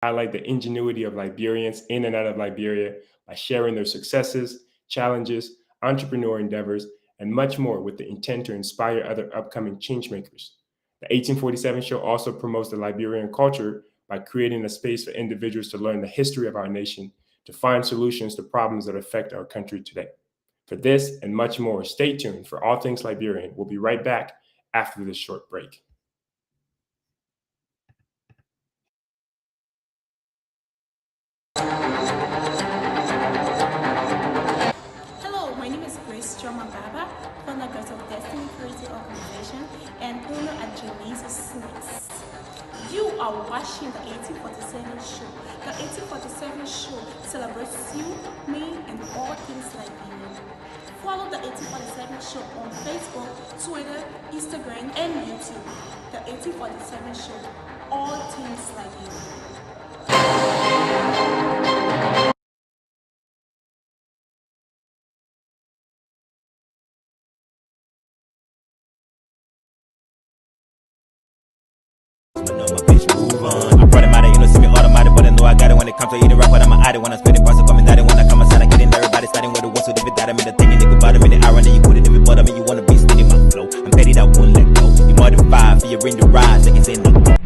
highlight the ingenuity of Liberians in and out of Liberia by sharing their successes, challenges, entrepreneur endeavors, and much more with the intent to inspire other upcoming changemakers. The 1847 show also promotes the Liberian culture by creating a space for individuals to learn the history of our nation, to find solutions to problems that affect our country today. For this and much more, stay tuned for All Things Liberian. We'll be right back after this short break. Hello, my name is Grace Baba, founder of Destiny Creative Organization and owner at Jallayu Snacks. You are watching the 1847 show. The 1847 show celebrates you, me, and all things Liberian. Follow the 1847 show on Facebook, Twitter, Instagram, and YouTube. The 1847 show, all things Liberian. Move on. I brought him out of innocent, automatic, but I know I got it when it comes to eating rap. But I'm an addict when I spit it, parts coming down. When I come outside, I get in everybody starting with the ones who did it. That I mean, the thing, nigga, bottom in the irony, you put it in the bottom, and you wanna be steady my flow. I'm petty, that won't let go. You more than 5 for your ring to rise, like it's in the.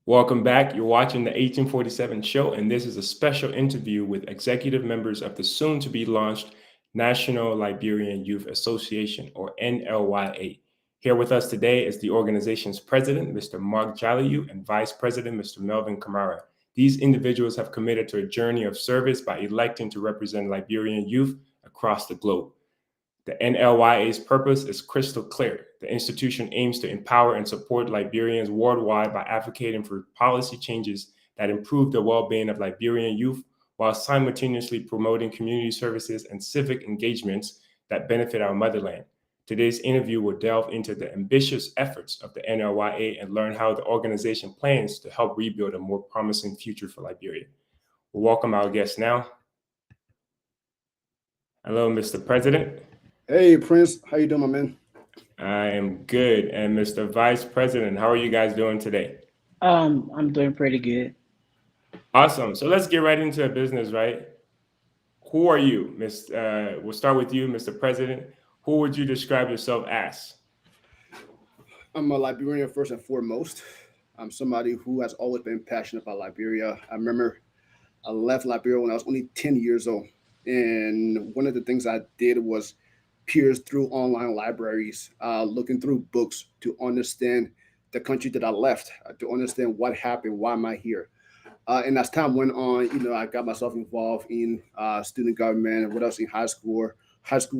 Welcome back. You're watching the 1847 show, and this is a special interview with executive members of the soon-to-be-launched National Liberian Youth Association, or NLYA. Here with us today is the organization's president, Mr. Mark Jallayu, and vice president, Mr. Melvin Kamara. These individuals have committed to a journey of service by electing to represent Liberian youth across the globe. The NLYA's purpose is crystal clear. The institution aims to empower and support Liberians worldwide by advocating for policy changes that improve the well-being of Liberian youth while simultaneously promoting community services and civic engagements that benefit our motherland. Today's interview will delve into the ambitious efforts of the NLYA and learn how the organization plans to help rebuild a more promising future for Liberia. We'll welcome our guest now. Hello, Mr. President. Hey, Prince. How you doing, my man? I am good. And Mr. Vice President, how are you guys doing today? I'm doing pretty good. Awesome. So let's get right into the business, right? Who are you, we'll start with you, Mr. President. Who would you describe yourself as? I'm a Liberian first and foremost. I'm somebody who has always been passionate about Liberia. I remember I left Liberia when I was only 10 years old. And one of the things I did was peers through online libraries, looking through books to understand the country that I left, to understand what happened, why am I here? And as time went on, I got myself involved in student government and what else in high school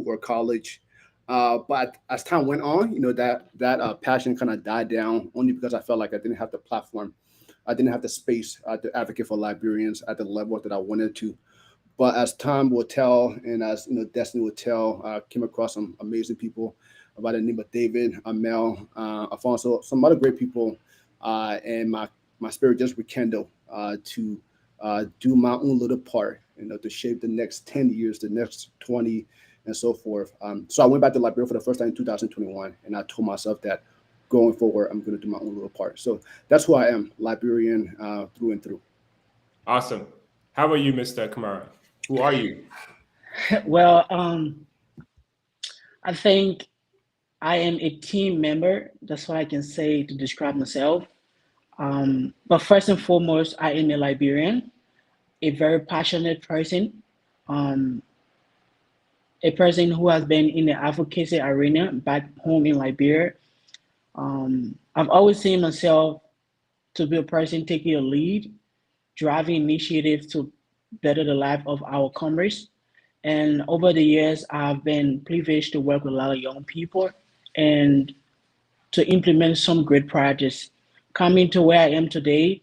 or college. But as time went on, that passion kind of died down only because I felt like I didn't have the platform. I didn't have the space to advocate for Liberians at the level that I wanted to. But as time will tell, and as destiny will tell, I came across some amazing people by the name of David, Amel, Alfonso, some other great people, and my spirit just rekindled to do my own little part, to shape the next 10 years, the next 20, and so forth. So I went back to Liberia for the first time in 2021, and I told myself that going forward, I'm going to do my own little part. So that's who I am, Liberian through and through. Awesome. How about you, Mr. Kamara? Who are you? Well, I think I am a team member. That's what I can say to describe myself. But first and foremost, I am a Liberian, a very passionate person, um, a person who has been in the advocacy arena back home in Liberia. I've always seen myself to be a person taking a lead, driving initiatives to better the life of our comrades. And over the years, I've been privileged to work with a lot of young people and to implement some great projects. Coming to where I am today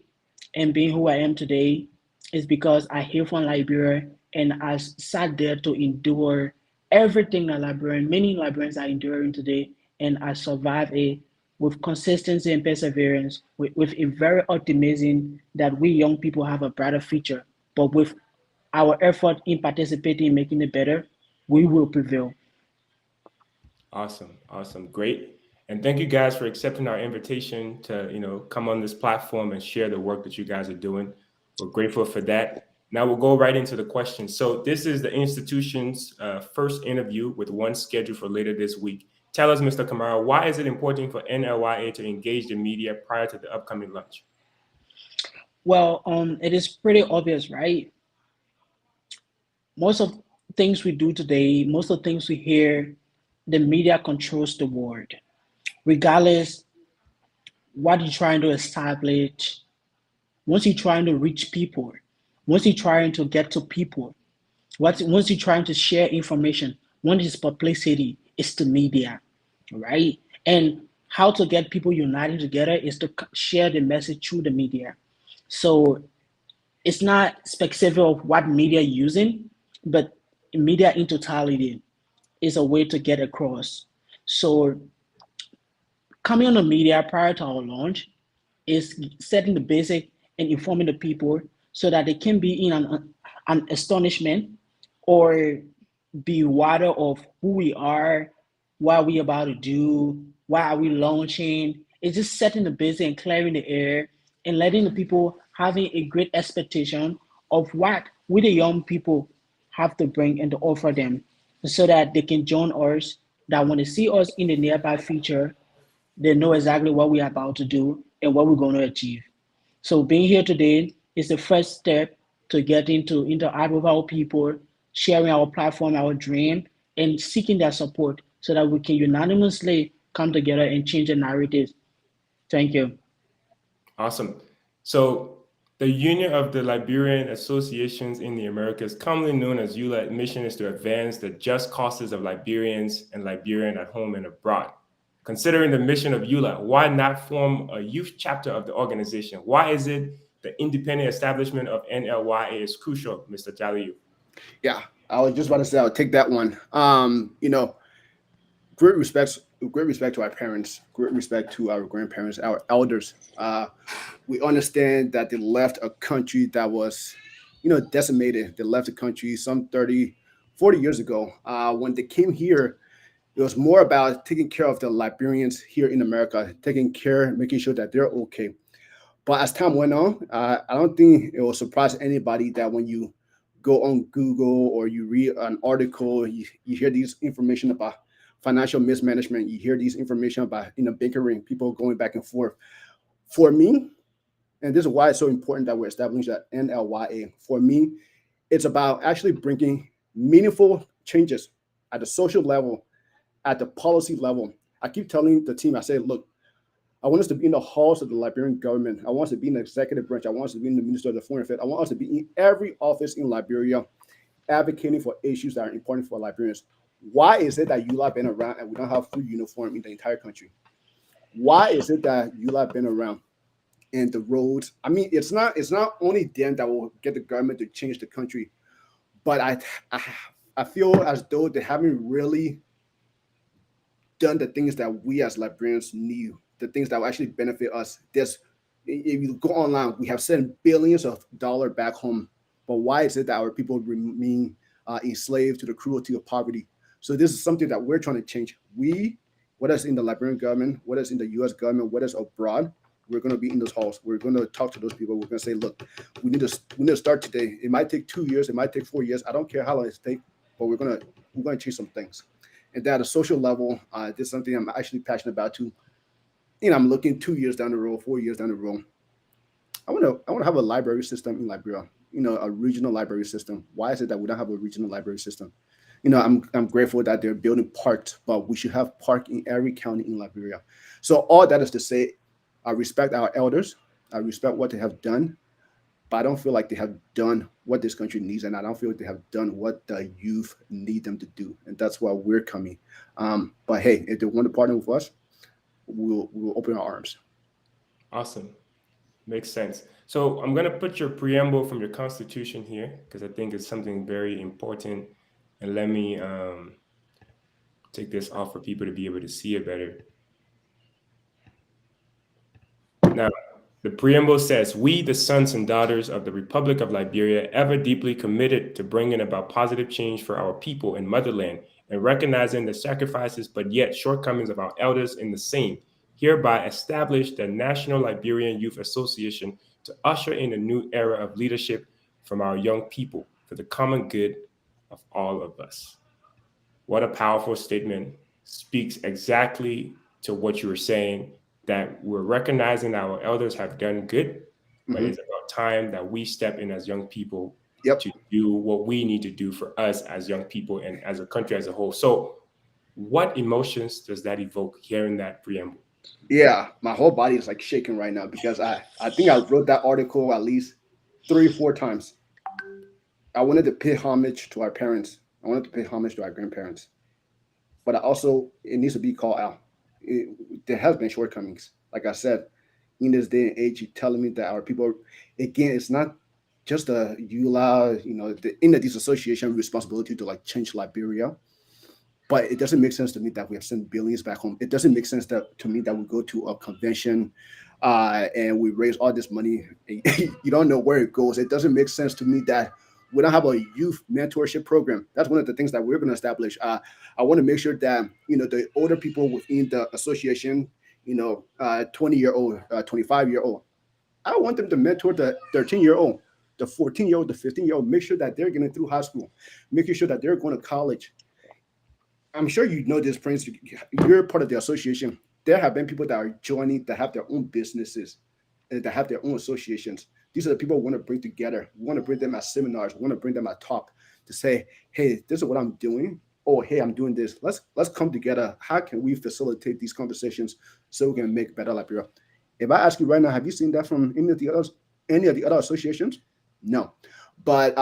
and being who I am today is because I hail from Liberia and I sat there to endure everything that many Liberians are enduring today, and I survived it with consistency and perseverance, with a very optimism that we young people have a brighter future. But with our effort in participating in making it better, we will prevail. Awesome, awesome, great. And thank you guys for accepting our invitation to, come on this platform and share the work that you guys are doing. We're grateful for that. Now we'll go right into the questions. So this is the institution's first interview with one scheduled for later this week. Tell us, Mr. Kamara, why is it important for NLYA to engage the media prior to the upcoming launch? Well, it is pretty obvious, right? Most of things we do today, most of the things we hear, the media controls the word. Regardless what you're trying to establish, once you're trying to reach people, once you're trying to get to people, once you're trying to share information, one is publicity, it's the media, right? And how to get people united together is to share the message through the media. So it's not specific of what media using, but media in totality is a way to get across. So coming on the media prior to our launch is setting the basic and informing the people so that they can be in an astonishment or be aware of who we are, what we about to do, why are we launching. It's just setting the basic and clearing the air and letting the people having a great expectation of what we the young people have to bring and to offer them so that they can join us, that when they see us in the nearby future, they know exactly what we're about to do and what we're going to achieve. So being here today is the first step to getting to interact with our people, sharing our platform, our dream, and seeking their support so that we can unanimously come together and change the narratives. Thank you. Awesome. So the Union of the Liberian Associations in the Americas, commonly known as ULA, mission is to advance the just causes of Liberians and Liberian at home and abroad. Considering the mission of ULA, why not form a youth chapter of the organization? Why is it the independent establishment of NLYA is crucial, Mr. Jallayu? Yeah, I was just about to say I'll take that one. Great respect to our parents, great respect to our grandparents, our elders. We understand that they left a country that was, decimated. They left the country some 30, 40 years ago. When they came here, it was more about taking care of the Liberians here in America, taking care, making sure that they're okay. But as time went on, I don't think it will surprise anybody that when you go on Google or you read an article, you hear these information about financial mismanagement. You hear these information about bickering, people going back and forth. For me, and this is why it's so important that we establish that NLYA. For me, it's about actually bringing meaningful changes at the social level, at the policy level. I keep telling the team, I say, look, I want us to be in the halls of the Liberian government. I want us to be in the executive branch. I want us to be in the Ministry of the Foreign Affairs. I want us to be in every office in Liberia advocating for issues that are important for Liberians. Why is it that ULA been around and we don't have food uniform in the entire country? Why is it that ULA been around and the roads? I mean, it's not only them that will get the government to change the country, but I feel as though they haven't really done the things that we as Liberians need, the things that will actually benefit us. If you go online, we have sent billions of dollars back home, but why is it that our people remain enslaved to the cruelty of poverty? So this is something that we're trying to change. Whether it's in the Liberian government, whether it's in the U.S. government, whether it's abroad, we're going to be in those halls. We're going to talk to those people. We're going to say, look, we need to start today. It might take 2 years. It might take 4 years. I don't care how long it takes, but we're going to change some things. And that at a social level, this is something I'm actually passionate about too. I'm looking 2 years down the road, 4 years down the road. I want to have a library system in Liberia. A regional library system. Why is it that we don't have a regional library system? I'm grateful that they're building parks, but we should have park in every county in Liberia. So all that is to say, I respect our elders. I respect what they have done, but I don't feel like they have done what this country needs, and I don't feel like they have done what the youth need them to do, and that's why we're coming. But hey, if they want to partner with us, we'll open our arms. Awesome. Makes sense. So I'm going to put your preamble from your constitution here because I think it's something very important. And let me take this off for people to be able to see it better. Now, the preamble says, "We, the sons and daughters of the Republic of Liberia, ever deeply committed to bringing about positive change for our people and motherland, and recognizing the sacrifices but yet shortcomings of our elders in the same, hereby establish the National Liberian Youth Association to usher in a new era of leadership from our young people for the common good of all of us." What a powerful statement. Speaks exactly to what you were saying, that we're recognizing our elders have done good, but it's about time that we step in as young people Yep. to do what we need to do for us as young people and as a country as a whole. So what emotions does that evoke hearing that preamble? Yeah, my whole body is like shaking right now because I think I wrote that article at least 3 or 4 times. I wanted to pay homage to our parents. I wanted to pay homage to our grandparents, but it needs to be called out. There has been shortcomings. Like I said, in this day and age, you're telling me that our people, again, it's not just the ULA, the disassociation responsibility to like change Liberia. But it doesn't make sense to me that we have sent billions back home. It doesn't make sense to me that we go to a convention and we raise all this money. You don't know where it goes. It doesn't make sense to me that we don't have a youth mentorship program. That's one of the things that we're going to establish. I want to make sure that the older people within the association, 20-year-old, 25-year-old, I want them to mentor the 13-year-old, the 14-year-old, the 15-year-old. Make sure that they're getting through high school, making sure that they're going to college. I'm sure you know this, Prince. You're part of the association. There have been people that are joining that have their own businesses and that have their own associations. These are the people we want to bring together. We want to bring them at seminars. We want to bring them at talk to say, hey, this is what I'm doing. Oh, hey, I'm doing this. Let's come together. How can we facilitate these conversations so we can make better Liberia? If I ask you right now, have you seen that from any of the other associations? No. But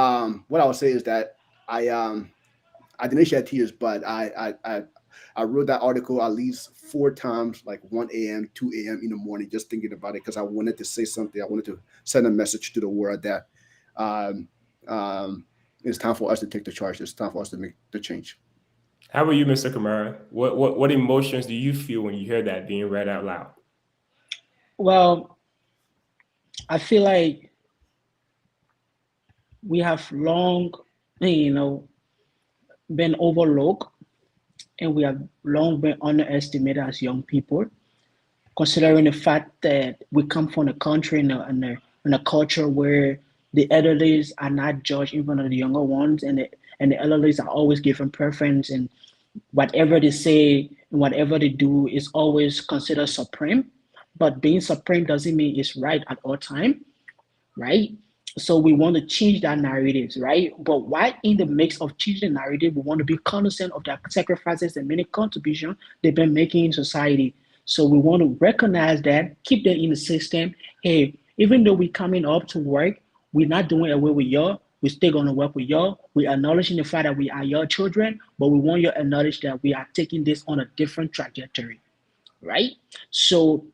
what I would say is that I didn't shed tears, but I wrote that article at least 4 times, like 1 a.m., 2 a.m. in the morning, just thinking about it because I wanted to say something. I wanted to send a message to the world that it's time for us to take the charge. It's time for us to make the change. How about you, Mr. Kamara? What emotions do you feel when you hear that being read out loud? Well, I feel like we have long, been overlooked, and we have long been underestimated as young people, considering the fact that we come from a country and a culture where the elderly are not judged in front of the younger ones, and the elderly are always given preference, and whatever they say and whatever they do is always considered supreme. But being supreme doesn't mean it's right at all time, right? So we want to change that narratives, right? But while in the mix of changing the narrative, we want to be cognizant of the sacrifices and many contributions they've been making in society. So we want to recognize that, keep them in the system. Hey, even though we're coming up to work, we're not doing away with y'all. We're still going to work with y'all. We're acknowledging the fact that we are your children, but we want you to acknowledge that we are taking this on a different trajectory, right? So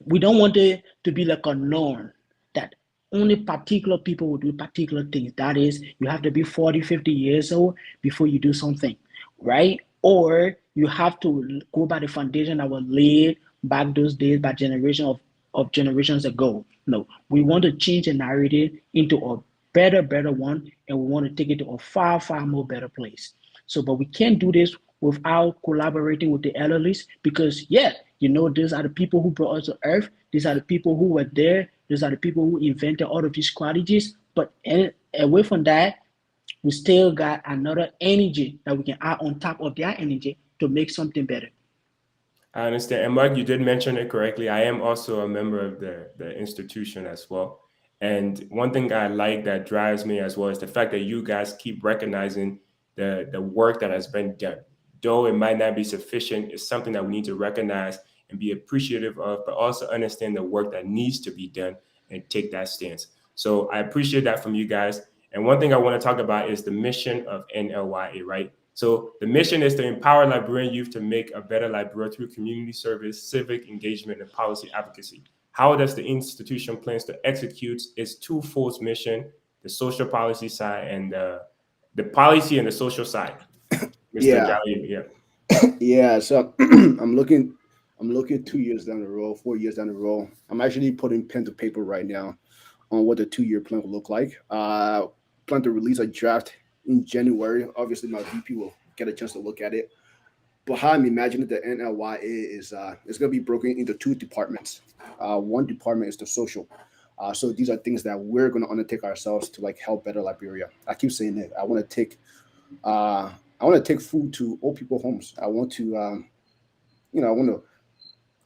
we don't want it to be like a norm that only particular people will do particular things. That is, you have to be 40, 50 years old before you do something, right? Or you have to go by the foundation that was laid back those days by generations ago. No, we want to change the narrative into a better one, and we want to take it to a far, far more better place. So, but we can't do this without collaborating with the elderlies because, these are the people who brought us to Earth. These are the people who were there. These are the people who invented all of these strategies. But away from that, we still got another energy that we can add on top of their energy to make something better. I understand. And Mike, you did mention it correctly. I am also a member of the institution as well. And one thing I like that drives me as well is the fact that you guys keep recognizing the work that has been done. Though it might not be sufficient, it's something that we need to recognize and be appreciative of, but also understand the work that needs to be done and take that stance. So I appreciate that from you guys. And one thing I want to talk about is the mission of NLYA, right? So the mission is to empower Liberian youth to make a better Liberia through community service, civic engagement, and policy advocacy. How does the institution plans to execute its twofold mission, the social policy side and the policy and the social side? Mr. Yeah, Jallayu, yeah. yeah. So I'm looking 2 years down the road, 4 years down the road. I'm actually putting pen to paper right now on what the 2 year plan will look like. Plan to release a draft in January. Obviously, my VP will get a chance to look at it. But how I'm imagining the NLYA is it's going to be broken into two departments. One department is the social. So these are things that we're going to undertake ourselves to like help better Liberia. I keep saying it. I want to take food to old people homes. I want to I want to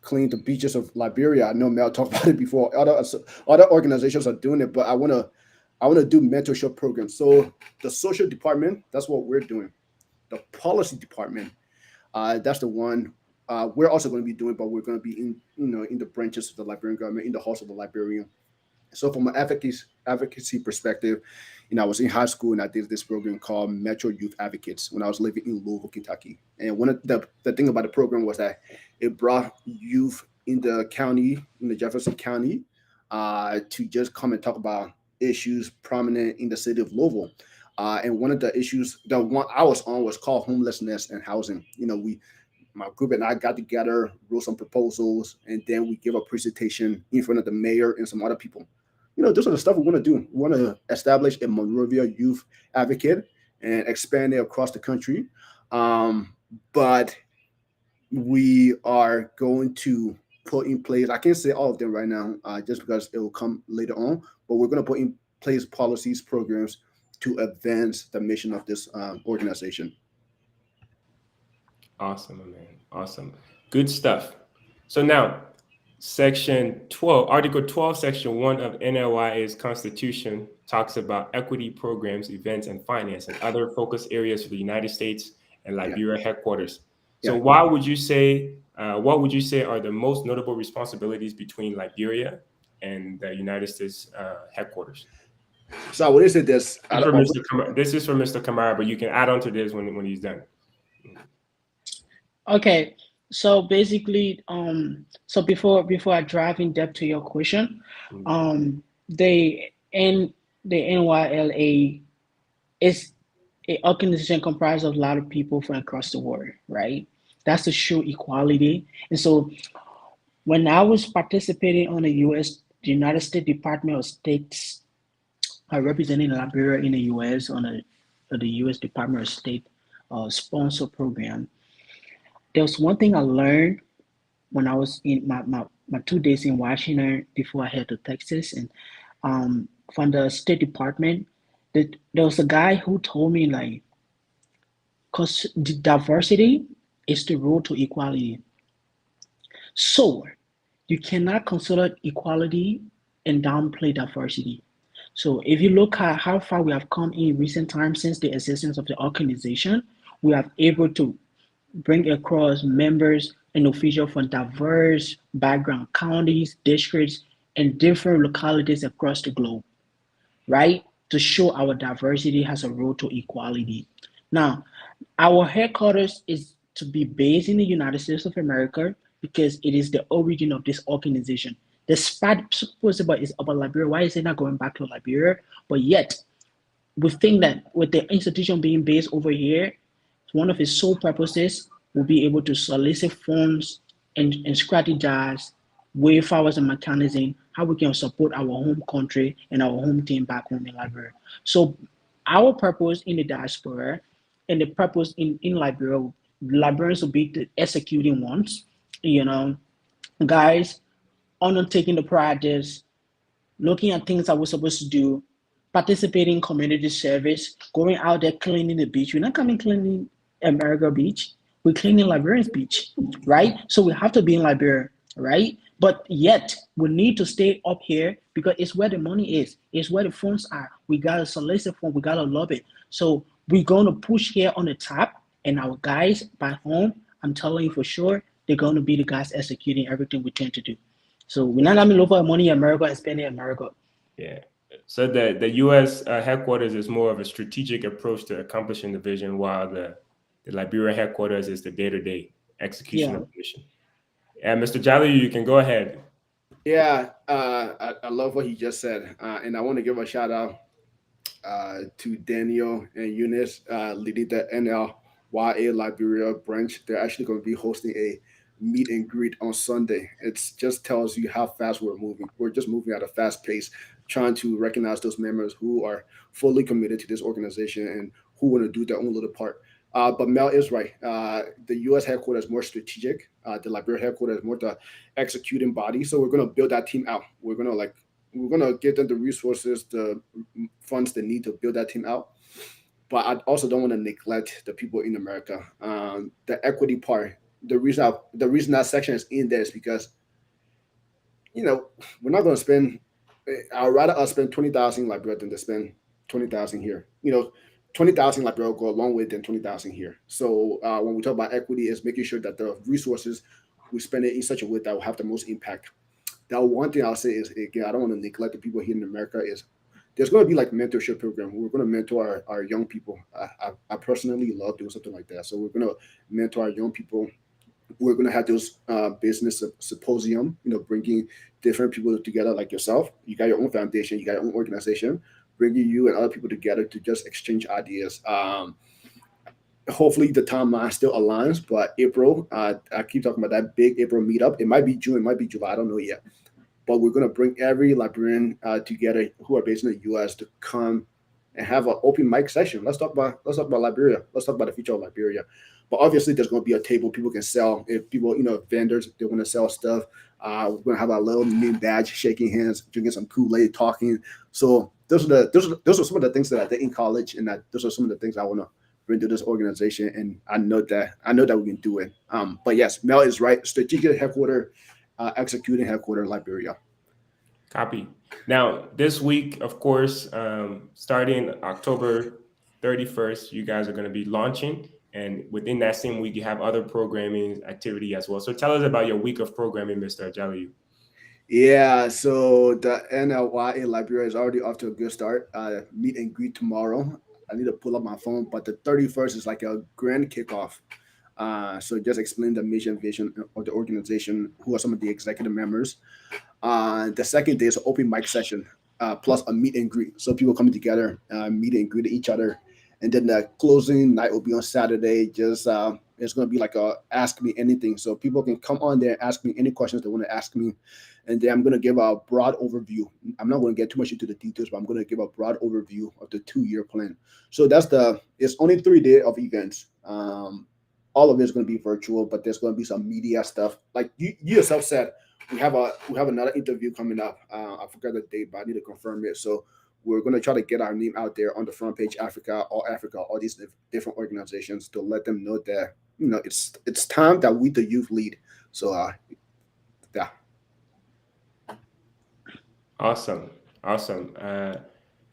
clean the beaches of Liberia. I know Mel talked about it before. Other organizations are doing it, but I want to do mentorship programs. So the social department, that's what we're doing. The policy department, that's the one we're also going to be doing, but we're going to be in the branches of the Liberian government, in the halls of the Liberian. So from an advocacy perspective, I was in high school and I did this program called Metro Youth Advocates when I was living in Louisville, Kentucky. And one of the thing about the program was that it brought youth in the county, in the Jefferson County, to just come and talk about issues prominent in the city of Louisville. And one of the issues, the one I was on, was called homelessness and housing. My group and I got together, wrote some proposals, and then we give a presentation in front of the mayor and some other people. Those are the stuff we want to do. We want to establish a Monrovia youth advocate and expand it across the country. But we are going to put in place, I can't say all of them right now, just because it will come later on, but we're going to put in place policies, programs to advance the mission of this organization. Awesome, man. Awesome. Good stuff. So now, Section 12, Article 12, Section 1 of NLYA's Constitution talks about equity programs, events, and finance and other focus areas for the United States and Liberia headquarters. So Yeah. what would you say are the most notable responsibilities between Liberia and the United States headquarters? So I would say this. This is for Mr. Kamara, but you can add on to this when he's done. Okay, so basically, so before I dive in depth to your question, the NYLA is an organization comprised of a lot of people from across the world, right? That's to show equality. And so when I was participating on the United States Department of State's representing Liberia in the US on the US Department of State sponsor program, there was one thing I learned when I was in my 2 days in Washington before I head to Texas, and from the State Department, that there was a guy who told me like, because the diversity is the road to equality. So you cannot consider equality and downplay diversity. So if you look at how far we have come in recent times since the existence of the organization, we are able to bring across members and officials from diverse background, counties, districts, and different localities across the globe, right? To show our diversity has a road to equality. Now, our headquarters is to be based in the United States of America because it is the origin of this organization. Despite supposed it's about Liberia, why is it not going back to Liberia? But yet, we think that with the institution being based over here, one of its sole purposes will be able to solicit funds and strategize way forward a mechanism how we can support our home country and our home team back home in Liberia. So our purpose in the diaspora and the purpose in Liberia, Liberians will be the executing ones, guys, undertaking the projects, looking at things that we're supposed to do, participating in community service, going out there cleaning the beach. We're not coming cleaning America Beach. we're cleaning Liberian's beach, right? So we have to be in Liberia, right? But yet we need to stay up here because it's where the money is. It's where the funds are. We gotta solicit funds. We gotta love it. So we're gonna push here on the top, and our guys back home, I'm telling you for sure, they're gonna be the guys executing everything we tend to do. So we're not gonna look for money in America and spend it in America. Yeah. So the U.S. Headquarters is more of a strategic approach to accomplishing the vision, while the Liberian headquarters is the day-to-day execution Yeah. of the mission. And Mr. Jallayu, you can go ahead. Yeah, I love what he just said, and I want to give a shout out to Daniel and Eunice leading the NLYA Liberia branch. They're actually going to be hosting a meet and greet on Sunday. It just tells you how fast we're moving. We're just moving at a fast pace, trying to recognize those members who are fully committed to this organization and who want to do their own little part. But Mel is right. The U.S. headquarters is more strategic. The Liberia headquarters is more the executing body. So we're going to build that team out. We're gonna give them the resources, the funds they need to build that team out. But I also don't want to neglect the people in America. The equity part. The reason that section is in there is because we're not going to spend. I'd rather us spend 20,000 in Liberia than to spend 20,000 here. 20,000 Liberia will go a long way than 20,000 here. So when we talk about equity, is making sure that the resources we spend it in such a way that will have the most impact. That one thing I'll say is, again, I don't want to neglect the people here in America. Is there's going to be like mentorship program. We're going to mentor our young people. I personally love doing something like that. So we're going to mentor our young people. We're going to have those business symposium, bringing different people together like yourself. You got your own foundation, you got your own organization, bringing you and other people together to just exchange ideas. Hopefully the timeline still aligns, but April, I keep talking about that big April meetup. It might be June, it might be July, I don't know yet. But we're going to bring every Liberian together who are based in the U.S. to come and have an open mic session. Let's talk about Liberia. Let's talk about the future of Liberia. But obviously, there's going to be a table people can sell. If people, vendors, they want to sell stuff. We're going to have our little name badge, shaking hands, drinking some Kool-Aid, talking. So those are some of the things that I did in college, and those are some of the things I want to bring to this organization. And I know that we can do it. But yes, Mel is right. Strategic headquarters. Executing headquarters, Liberia. Copy. Now, this week, of course, starting October 31st, you guys are going to be launching. And within that same week, you have other programming activity as well. So tell us about your week of programming, Mr. Jallayu. Yeah, so the NLYA Liberia is already off to a good start. Meet and greet tomorrow. I need to pull up my phone, but the 31st is like a grand kickoff. So just explain the mission, vision of the organization, who are some of the executive members. The second day is an open mic session, plus a meet and greet. So people coming together, meet and greet each other. And then the closing night will be on Saturday. Just it's going to be like a ask me anything. So people can come on there and ask me any questions they want to ask me. And then I'm going to give a broad overview. I'm not going to get too much into the details, but I'm going to give a broad overview of the 2-year plan. So it's only 3 days of events. All of it is going to be virtual, but there's going to be some media stuff. Like you yourself said, we have another interview coming up. I forgot the date, but I need to confirm it. So we're going to try to get our name out there on the front page, Africa, all these different organizations, to let them know that it's time that we the youth lead. So yeah. Awesome.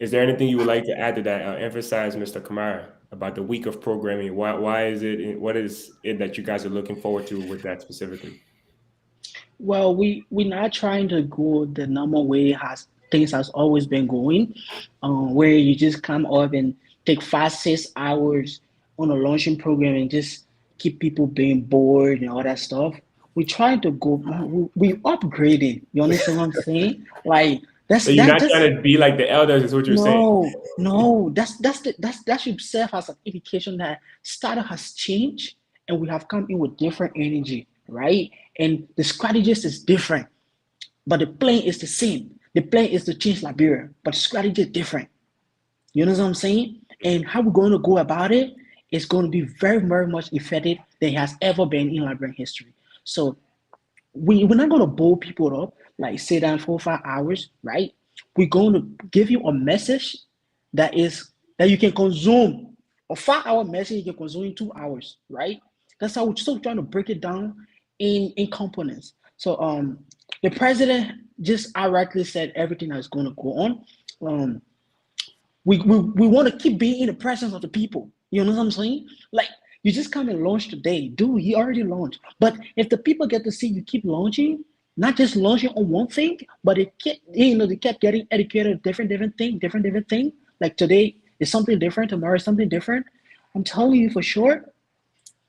Is there anything you would like to add to that? Emphasize, Mr. Kamara, about the week of programming. Why is it? What is it that you guys are looking forward to with that specifically? Well, we're not trying to go the normal way things has always been going, where you just come up and take 5-6 hours on a launching program and just keep people being bored and all that stuff. We're trying to go. We upgrading. You understand what I'm saying? Like So you're not trying to be like the elders, is what you're saying. No. That should serve as an indication that startup has changed and we have come in with different energy, right? And the strategist is different, but the plan is the same. The plan is to change Liberia, but the strategy is different. You know what I'm saying? And how we're going to go about it is going to be very, very much effective than it has ever been in Liberian history. So we're not going to bowl people up, like sit down 4 or 5 hours, right? We're going to give you a message that you can consume. A 5-hour message you can consume in 2 hours, right? That's how we're still trying to break it down in components. So the president just outrightly said everything that's going to go on. Um, we want to keep being in the presence of the people. You know what I'm saying? Like you just come and launch today, dude. He already launched. But if the people get to see you keep launching, not just launching on one thing, but it kept, they kept getting educated, different thing. Like today is something different, tomorrow is something different. I'm telling you for sure,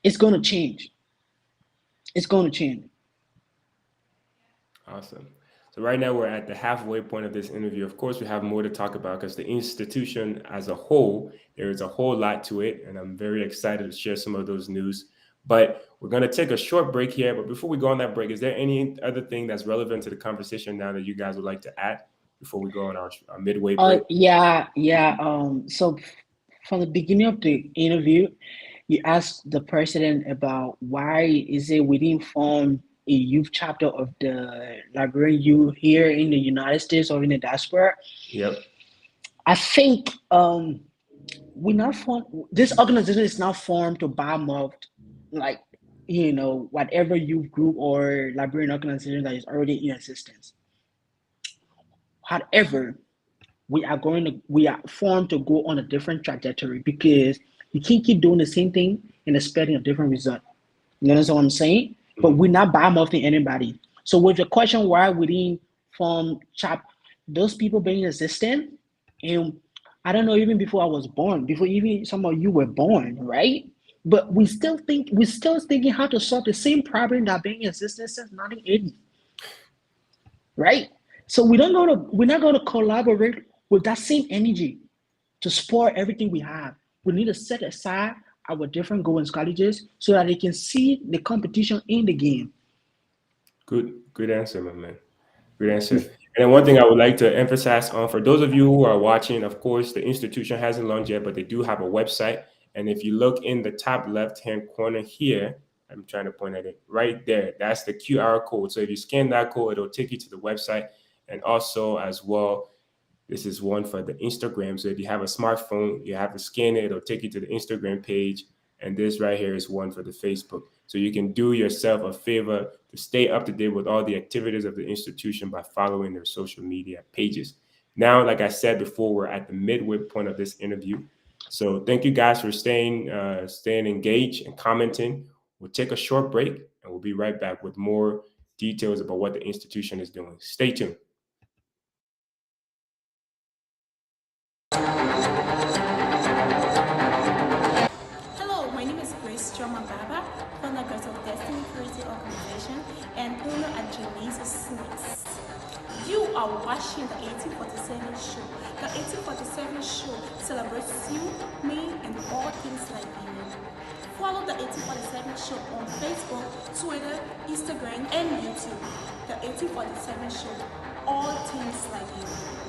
it's gonna change. It's gonna change. Awesome. So right now we're at the halfway point of this interview. Of course, we have more to talk about because the institution as a whole, there is a whole lot to it, and I'm very excited to share some of those news. But we're going to take a short break here. But before we go on that break, is there any other thing that's relevant to the conversation now that you guys would like to add before we go on our midway break? Yeah. So from the beginning of the interview, you asked the president about why is it we didn't form a youth chapter of the Liberian youth here in the United States or in the diaspora. Yep. I think we not form this organization is not formed to bomb up like whatever youth group or Liberian organization that is already in existence. However, we are formed to go on a different trajectory because you can't keep doing the same thing and expecting a different result. You understand what I'm saying? But we're not bad mouthing anybody. So with the question why we didn't form chap, those people being existent, and I don't know, even before I was born, before even some of you were born, right? But we're still thinking how to solve the same problem that been in existence since 1980, right? So we're not gonna collaborate with that same energy to spoil everything we have. We need to set aside our different goals and strategies so that they can see the competition in the game. Good answer, my man. Good answer. And then one thing I would like to emphasize on for those of you who are watching, of course, the institution hasn't launched yet, but they do have a website. And if you look in the top left-hand corner here, I'm trying to point at it right there. That's the QR code. So if you scan that code, it'll take you to the website. And also, as well, this is one for the Instagram. So if you have a smartphone, you have to scan it. It'll take you to the Instagram page. And this right here is one for the Facebook. So you can do yourself a favor to stay up to date with all the activities of the institution by following their social media pages. Now, like I said before, we're at the midway point of this interview. So thank you guys for staying engaged and commenting. We'll take a short break and we'll be right back with more details about what the institution is doing. Stay tuned. Hello, my name is Kamara from the Girls of Destiny Creative Organization and owner at Jallayu Snacks. You are watching the 1847 show. The 1847 show celebrates you, me, and all things Liberian. Follow the 1847 show on Facebook, Twitter, Instagram, and YouTube. The 1847 show, all things Liberian.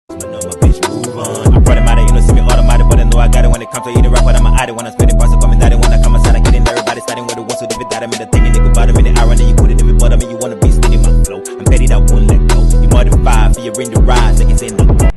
I brought him out of see me automatic, but I know I got it when it comes to eating rap, but I'm an addict when I spit it, parts coming down it when I come outside, I get in everybody starting with the ones who did that, I'm in the thinking, nigga, bottom in the irony, you put it in the bottom, and you wanna be steady my flow. I'm petty, that won't let go. You more than 5 for your ring to rise, like it's in the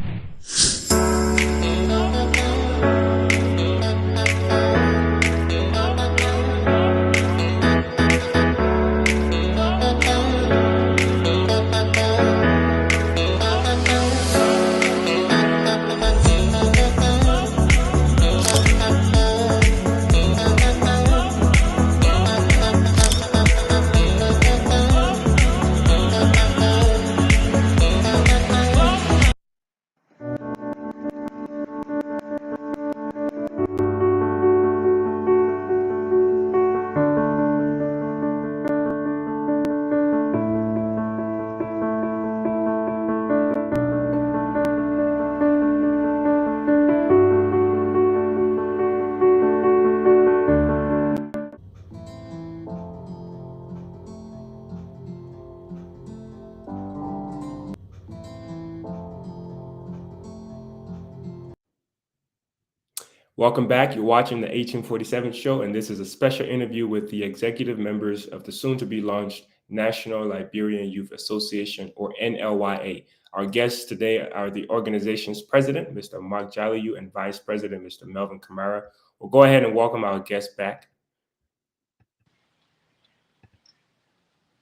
Welcome back. You're watching the 1847 show, and this is a special interview with the executive members of the soon-to-be-launched National Liberian Youth Association, or NLYA. Our guests today are the organization's president, Mr. Mark Jallayu, and vice president, Mr. Melvin Kamara. We'll go ahead and welcome our guests back.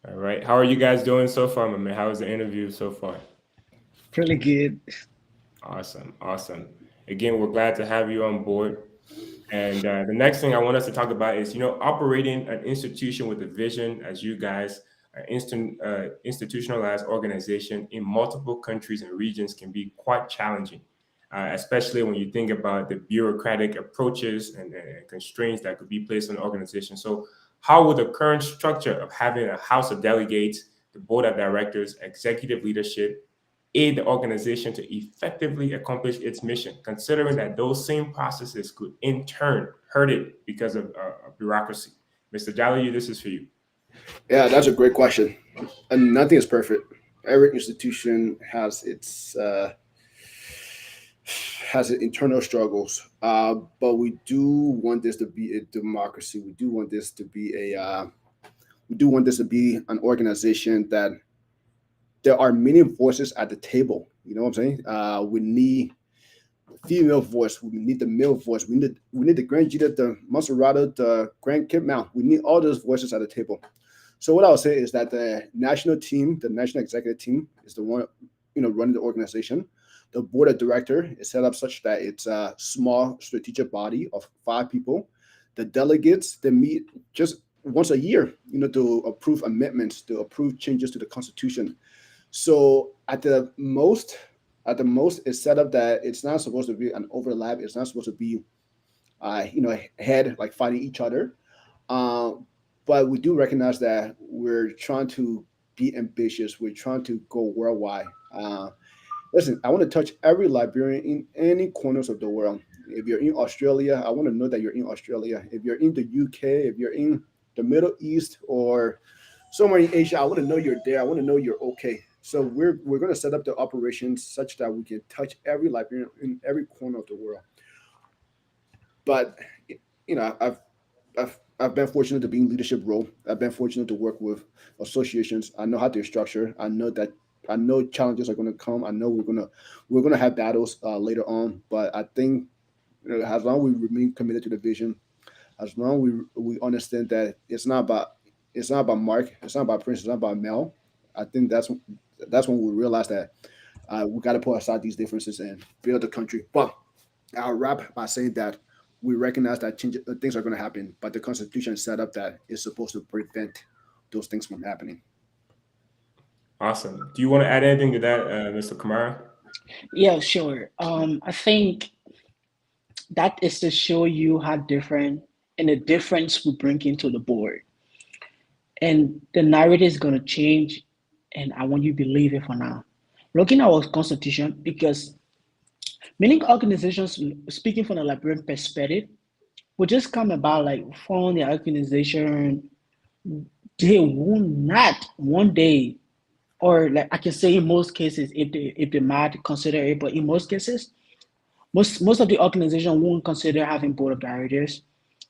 All right. How are you guys doing so far, my man? How was the interview so far? Pretty good. Awesome. Again, we're glad to have you on board. And the next thing I want us to talk about is, operating an institution with a vision, as you guys are institutionalized organization in multiple countries and regions can be quite challenging, especially when you think about the bureaucratic approaches and constraints that could be placed on the organization. So how would the current structure of having a house of delegates, the board of directors, executive leadership, aid the organization to effectively accomplish its mission, considering that those same processes could in turn hurt it because of bureaucracy? Mr. Jallayu, this is for you. Yeah, that's a great question. And nothing is perfect. Every institution has its internal struggles, but we do want this to be a democracy. We do want this to be an organization that there are many voices at the table. You know what I'm saying? We need the female voice. We need the male voice. We need the Grand Jita, the Maserati, the Grand Kip Mount. We need all those voices at the table. So what I would say is that the national team, the national executive team, is the one running the organization. The board of director is set up such that it's a small strategic body of 5 people. The delegates, they meet just once a year, to approve amendments, to approve changes to the constitution. So at the most, it's set up that it's not supposed to be an overlap. It's not supposed to be, head like fighting each other. But we do recognize that we're trying to be ambitious. We're trying to go worldwide. Listen, I want to touch every Liberian in any corners of the world. If you're in Australia, I want to know that you're in Australia. If you're in the UK, if you're in the Middle East or somewhere in Asia, I want to know you're there. I want to know you're okay. So we're going to set up the operations such that we can touch every Liberian in every corner of the world. But I've been fortunate to be in leadership role. I've been fortunate to work with associations. I know how to structure. I know challenges are going to come. I know we're gonna have battles later on. But I think as long as we remain committed to the vision, as long as we understand that it's not about Mark, it's not about Prince, it's not about Mel. I think that's when we realize that we got to put aside these differences and build the country. But I'll wrap by saying that we recognize that things are going to happen, but the Constitution is set up that it's supposed to prevent those things from happening. Awesome. Do you want to add anything to that, Mr. Kamara? Yeah, sure. I think that is to show you how different and the difference we bring into the board. And the narrative is going to change, and I want you to believe it for now. Looking at our constitution, because many organizations, speaking from the Liberian perspective, will just come about like forming the organization. They will not one day, or like I can say in most cases, if they might consider it, but in most cases, most of the organization won't consider having board of directors,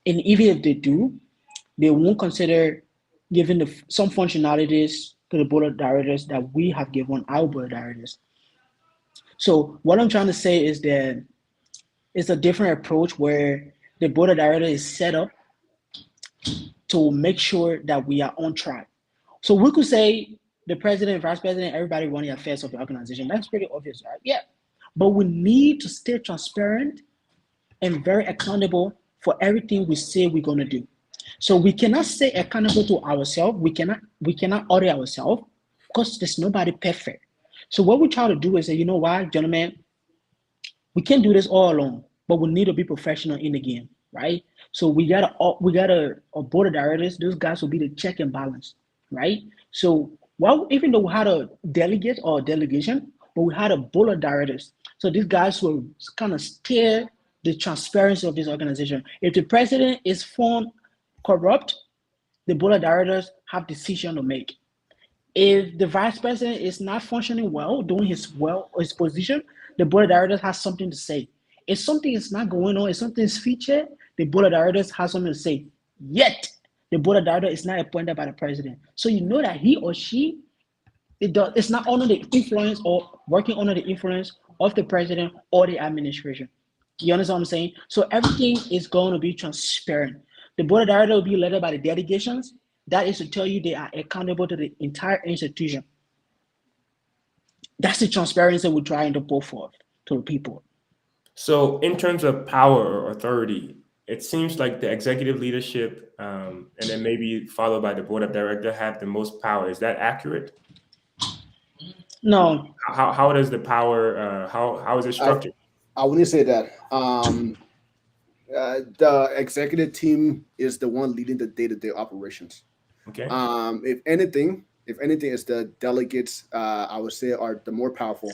and even if they do, they won't consider giving some functionalities to the board of directors that we have given our board of directors. So what I'm trying to say is that it's a different approach where the board of directors is set up to make sure that we are on track. So we could say the president, vice president, everybody running affairs of the organization. That's pretty obvious, right? Yeah. But we need to stay transparent and very accountable for everything we say we're going to do. So we cannot stay accountable to ourselves. We cannot audit ourselves because there's nobody perfect. So what we try to do is say, you know what, gentlemen, we can't do this all alone, but we need to be professional in the game, right? So we got a board of directors. Those guys will be the check and balance, right? So even though we had a delegate or a delegation, but we had a board of directors. So these guys will kind of steer the transparency of this organization. If the president is found corrupt, the board of directors have decision to make. If the vice president is not functioning well, doing his position, the board of directors has something to say. If something is not going on, if something is featured, the board of directors has something to say. Yet, the board of directors is not appointed by the president. So you know that he or she, it's not under the influence or working under the influence of the president or the administration. You understand what I'm saying? So everything is going to be transparent. The board of directors will be led by the delegations. That is to tell you they are accountable to the entire institution. That's the transparency we're trying to put forth to the people. So in terms of power or authority, it seems like the executive leadership and then maybe followed by the board of directors have the most power. Is that accurate? No. How does the power, how is it structured? I wouldn't say that. The executive team is the one leading the day-to-day operations. Okay. If anything, is the delegates, I would say, are the more powerful,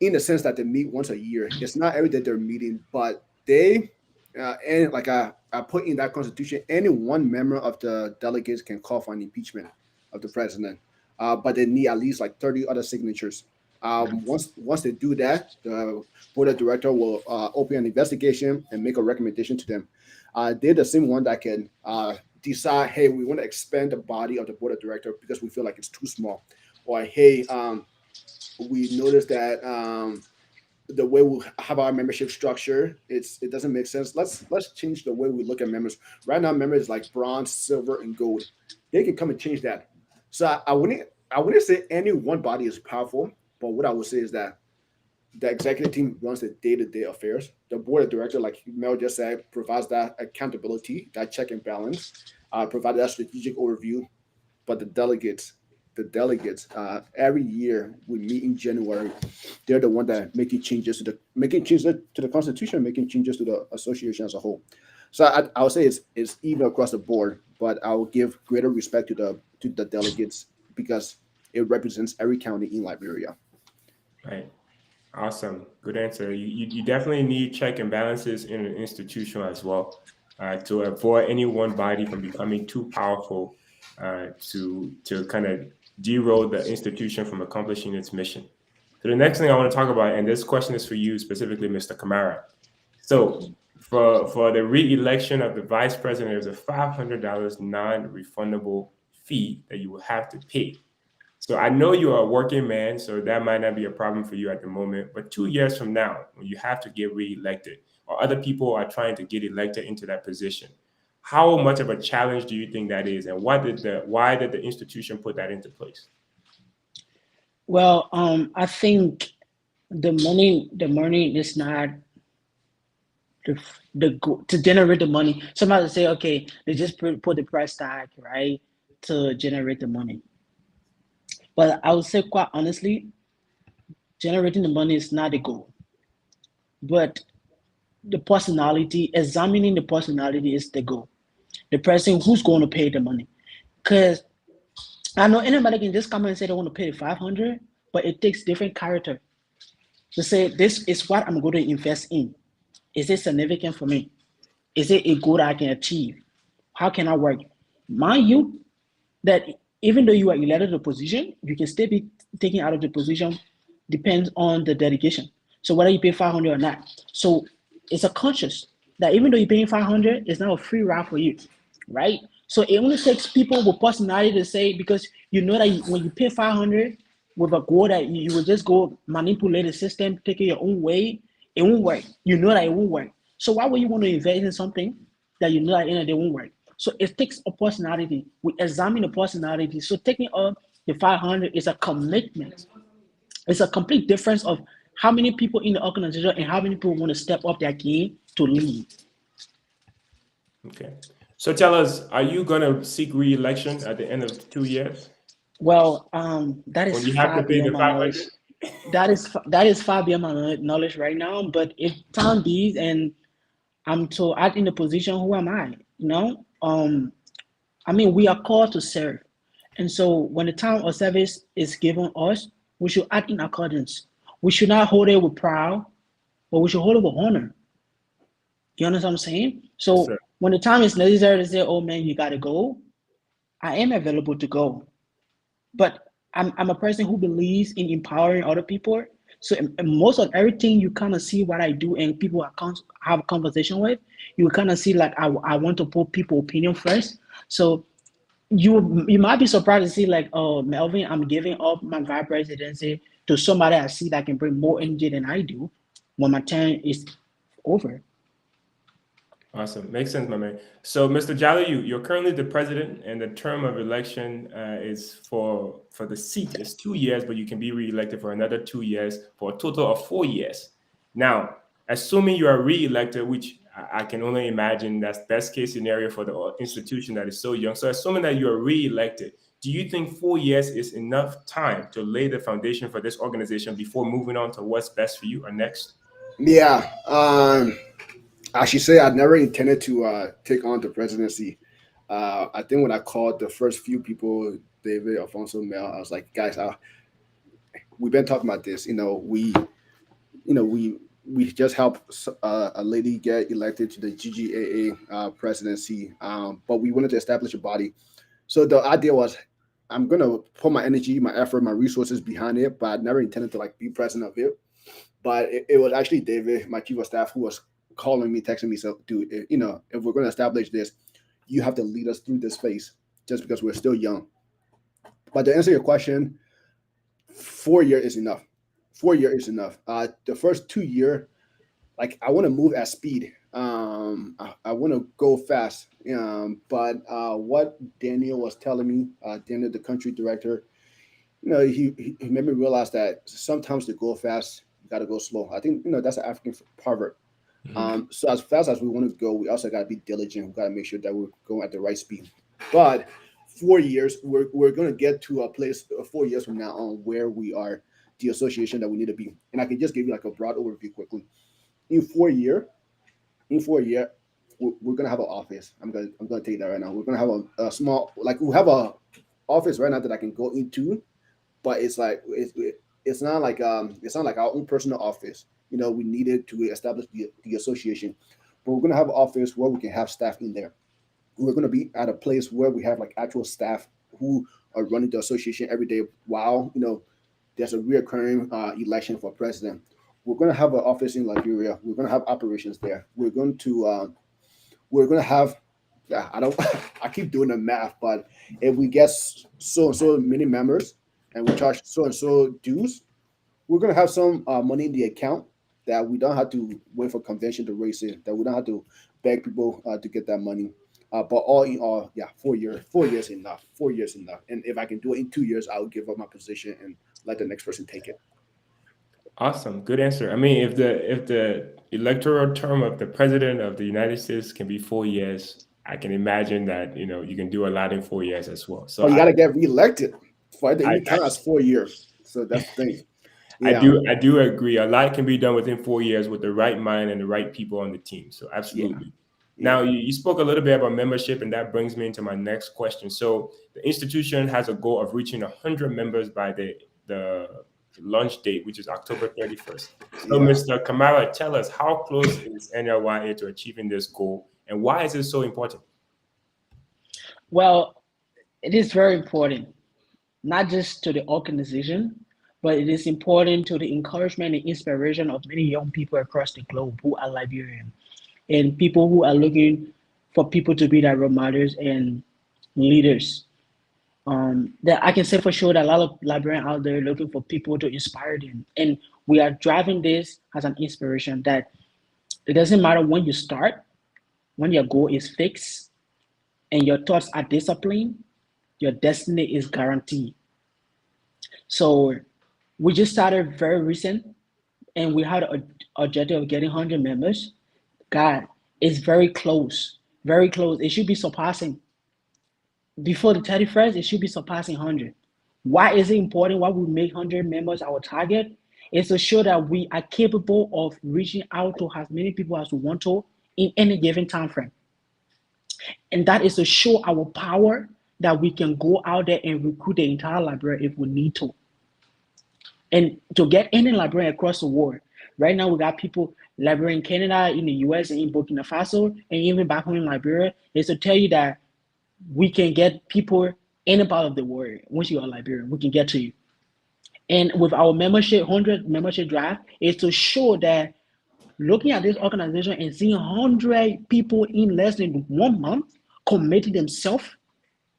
in the sense that they meet once a year. It's not every day they're meeting, but they, and like I put in that constitution, any one member of the delegates can call for an impeachment of the president, but they need at least like 30 other signatures. Once they do that, the board of director will open an investigation and make a recommendation to them. They're the same one that can decide, hey, we want to expand the body of the board of director because we feel like it's too small, or hey, we noticed that the way we have our membership structure, it doesn't make sense. Let's change the way we look at members. Right now, members like bronze, silver, and gold. They can come and change that. So I wouldn't say any one body is powerful, but what I would say is that the executive team runs the day-to-day affairs. The board of directors, like Mel just said, provides that accountability, that check and balance, provide that strategic overview. But the delegates, every year we meet in January. They're the one that making changes to the constitution, making changes to the association as a whole. So I would say it's even across the board, but I will give greater respect to the delegates because it represents every county in Liberia. Right. Awesome. Good answer. You definitely need check and balances in an institution as well to avoid any one body from becoming too powerful to kind of derail the institution from accomplishing its mission. So the next thing I want to talk about, and this question is for you specifically, Mr. Kamara. So for the re-election of the vice president, there's a $500 non-refundable fee that you will have to pay. So I know you're a working man, so that might not be a problem for you at the moment. But 2 years from now, when you have to get re-elected, or other people are trying to get elected into that position, how much of a challenge do you think that is, and why did the institution put that into place? Well, I think the money is not to generate the money. Somebody say, okay, they just put the price tag, right, to generate the money. But I would say, quite honestly, generating the money is not the goal. But the personality, examining the personality is the goal. The person who's going to pay the money. Because I know anybody can just come and say they want to pay the 500, but it takes different character to say, this is what I'm going to invest in. Is it significant for me? Is it a goal I can achieve? How can I work? Mind you, that even though you are elected to the position, you can still be taken out of the position, depends on the delegation. So whether you pay 500 or not. So it's a conscious that even though you're paying 500, it's not a free ride for you, right? So it only takes people with personality to say, because you know that when you pay 500 with a goal that you will just go manipulate the system, take it your own way, it won't work. You know that it won't work. So why would you want to invest in something that you know that it won't work? So it takes a personality. We examine the personality. So taking up the 500 is a commitment. It's a complete difference of how many people in the organization and how many people want to step up their game to lead. Okay. So tell us, are you going to seek re-election at the end of 2 years? Well, that is when you have to pay the 500? That is far beyond my knowledge right now. But if time be and I'm to act in the position, who am I? You know, I mean, we are called to serve, and so when the time of service is given us, we should act in accordance. We should not hold it with pride, but we should hold it with honor. You understand what I'm saying? So Yes, when the time is necessary to say, "Oh man, you gotta go," I am available to go. But I'm a person who believes in empowering other people. So in most of everything you kind of see what I do and people I have a conversation with, you kind of see like I want to put people's opinion first. So you might be surprised to see like, oh, Melvin, I'm giving up my vice presidency to somebody I see that can bring more energy than I do when my term is over. Awesome. Makes sense, my man. So, Mr. Jallayu, you're currently the president, and the term of election is for the seat is 2 years, but you can be reelected for another 2 years for a total of 4 years. Now, assuming you are reelected, which I can only imagine that's best case scenario for the institution that is so young. So, assuming that you are reelected, do you think 4 years is enough time to lay the foundation for this organization before moving on to what's best for you or next? Yeah. I should say I never intended to take on the presidency. I think when I called the first few people, David, Alfonso, Mel, I was like, guys, we've been talking about this. We just helped a lady get elected to the GGAA presidency, but we wanted to establish a body. So the idea was, I'm gonna put my energy, my effort, my resources behind it, but I never intended to like be president of it. But it was actually David, my chief of staff, who was calling me, texting me, so dude, if we're gonna establish this, you have to lead us through this phase, just because we're still young. But to answer your question, 4 year is enough. 4 year is enough. The first 2 year, like I want to move at speed. I want to go fast. But what Daniel was telling me, Daniel, the country director, he made me realize that sometimes to go fast, you got to go slow. I think that's an African proverb. So as fast as we want to go, we also got to be diligent. We got to make sure that we're going at the right speed. But 4 years, we're going to get to a place 4 years from now on where we are the association that we need to be. And I can just give you like a broad overview quickly. In 4 year, we're gonna have an office. I'm gonna take that right now. We're gonna have a small, like we have a office right now that I can go into, but it's like it's not like our own personal office. We needed to establish the association, but we're gonna have an office where we can have staff in there. We're gonna be at a place where we have like actual staff who are running the association every day. While there's a reoccurring election for president. We're going to have an office in Liberia. We're going to have operations there. We're going to have, yeah, I don't, I keep doing the math, but if we get so and so many members and we charge so and so dues, we're going to have some money in the account that we don't have to wait for convention to raise it, that we don't have to beg people to get that money. But all in all, yeah, 4 years. 4 years enough. 4 years enough. And if I can do it in 2 years, I'll give up my position and let the next person take it. Awesome, good answer. I mean, if the electoral term of the president of the United States can be 4 years, I can imagine that you can do a lot in 4 years as well. So you got to get reelected for the I, new time. That's 4 years. So that's the thing. Yeah. I do agree. A lot can be done within 4 years with the right mind and the right people on the team. So absolutely. Yeah. Now, you spoke a little bit about membership, and that brings me into my next question. So the institution has a goal of reaching 100 members by the launch date, which is October 31st. So, Mr. Kamara, tell us, how close is NLYA to achieving this goal, and why is it so important? Well, it is very important, not just to the organization, but it is important to the encouragement and inspiration of many young people across the globe who are Liberian, and people who are looking for people to be their role models and leaders. That I can say for sure that a lot of Liberians out there looking for people to inspire them. And we are driving this as an inspiration that it doesn't matter when you start, when your goal is fixed and your thoughts are disciplined, your destiny is guaranteed. So we just started very recent and we had an objective of getting 100 members. God, it's very close, very close. It should be surpassing. Before the 31st, it should be surpassing 100. Why is it important? Why we make 100 members our target? Is to show that we are capable of reaching out to as many people as we want to in any given time frame. And that is to show our power that we can go out there and recruit the entire library if we need to. And to get any librarian across the world. Right now, we got people librarian in Canada, in the US, and in Burkina Faso, and even back home in Liberia, is to tell you that we can get people any part of the world. Once you are Liberian, we can get to you. And with our membership, 100 membership drive, is to show that looking at this organization and seeing 100 people in less than 1 month committed themselves,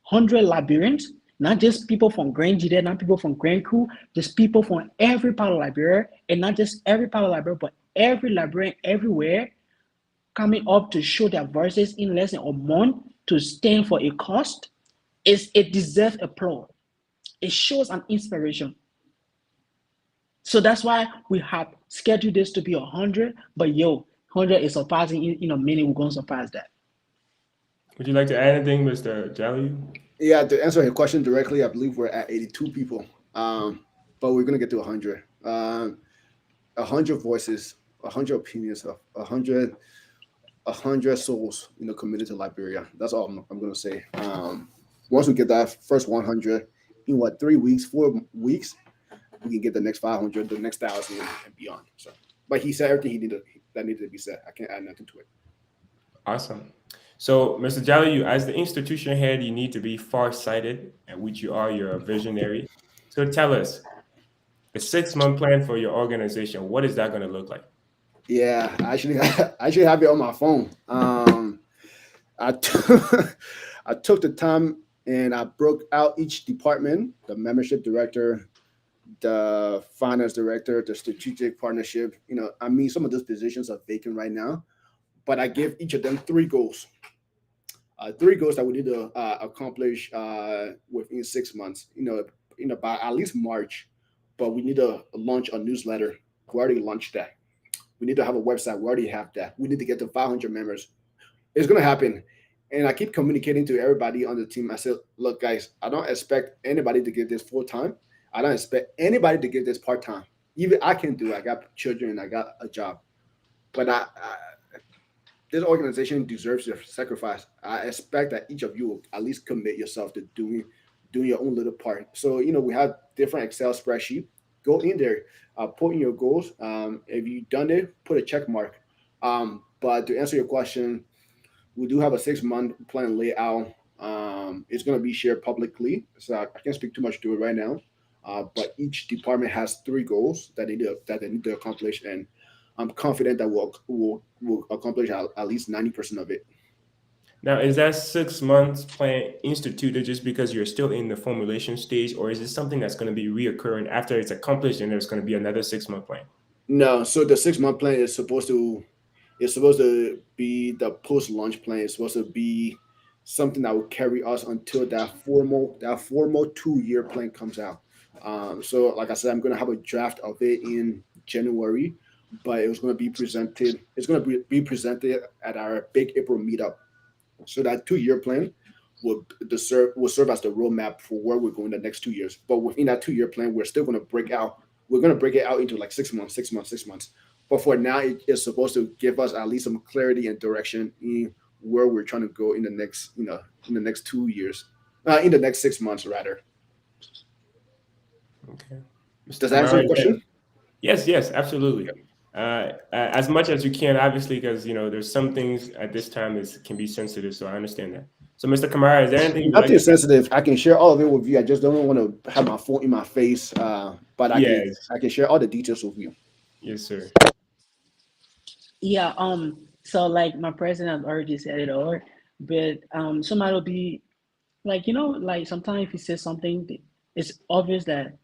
100 Liberians, not just people from Grand Jide, not people from Grand Crew, just people from every part of Liberia, and not just every part of Liberia, but every Liberian everywhere coming up to show their voices in less than a month to stand for a cause. It deserves applause. It shows an inspiration. So that's why we have scheduled this to be 100, but 100 is surpassing in a minute. We're going to surpass that. Would you like to add anything, Mr. Jallayu? Yeah, to answer your question directly, I believe we're at 82 people, but we're gonna get to 100. 100 voices, 100 opinions, 100 souls, committed to Liberia. That's all I'm gonna say. Once we get that first 100 in 3 weeks, 4 weeks, we can get the next 500, the next 1,000, and beyond. So, but he said everything that needed to be said. I can't add nothing to it. Awesome. So, Mr. Jallayu, as the institution head, you need to be far-sighted, and which you are. You're a visionary. So, tell us the 6-month plan for your organization. What is that going to look like? Yeah, I actually have it on my phone. I took the time and I broke out each department: the membership director, the finance director, the strategic partnership. Some of those positions are vacant right now, but I gave each of them 3 goals. 3 goals that we need to accomplish within 6 months. By at least March, but we need to launch a newsletter. We already launched that. We need to have a website. We already have that. We need to get to 500 members. It's going to happen. And I keep communicating to everybody on the team. I said, look, guys, I don't expect anybody to give this full time. I don't expect anybody to give this part time. Even I can do it. I got children and I got a job. But this organization deserves your sacrifice. I expect that each of you will at least commit yourself to doing your own little part. So, we have different Excel spreadsheet. Go in there, put in your goals. If you've done it, put a check mark. But to answer your question, we do have a 6-month plan layout. It's going to be shared publicly, so I can't speak too much to it right now. But each department has 3 goals that they need to accomplish, and I'm confident that we'll accomplish at least 90% of it. Now, is that 6 months plan instituted just because you're still in the formulation stage, or is it something that's going to be reoccurring after it's accomplished and there's going to be another 6-month plan? No, so the 6-month plan is supposed to be the post-launch plan. It's supposed to be something that will carry us until that formal 2-year plan comes out. So like I said, I'm going to have a draft of it in January, but it's going to be presented. It's going to be presented at our big April meetup. So that 2-year plan will serve as the roadmap for where we're going the next 2 years. But within that 2-year plan, we're still going to break out. We're going to break it out into like 6 months, 6 months, 6 months. But for now, it is supposed to give us at least some clarity and direction in where we're trying to go in the next, in the next 2 years, in the next 6 months rather. Okay. Does that answer your question? Yes, absolutely. As much as you can, obviously, because there's some things at this time can be sensitive, so I understand that. So, Mr. Kamara, is there anything? Nothing sensitive. I can share all of it with you. I just don't want to have my phone in my face, but I can share all the details with you. Yes, sir. Yeah. So like my president already said it all, but somebody will be like, like sometimes if you say something, it's obvious that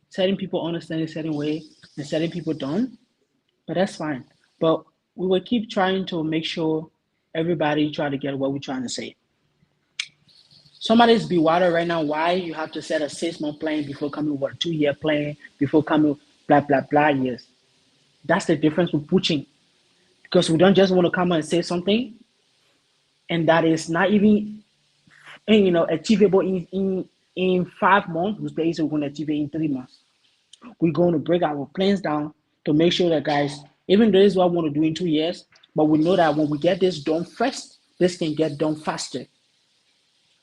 certain people understand a certain way and certain people don't. But that's fine. But we will keep trying to make sure everybody try to get what we're trying to say. Somebody's be water right now. Why you have to set a 6-month plan before coming with a 2-year plan before coming blah blah blah years? That's the difference with pushing, because we don't just want to come and say something, and that is not even achievable in 5 months. We say we're going to achieve it in 3 months. We're going to break our plans down to make sure that, guys, even though this is what I want to do in 2 years, but we know that when we get this done first, this can get done faster.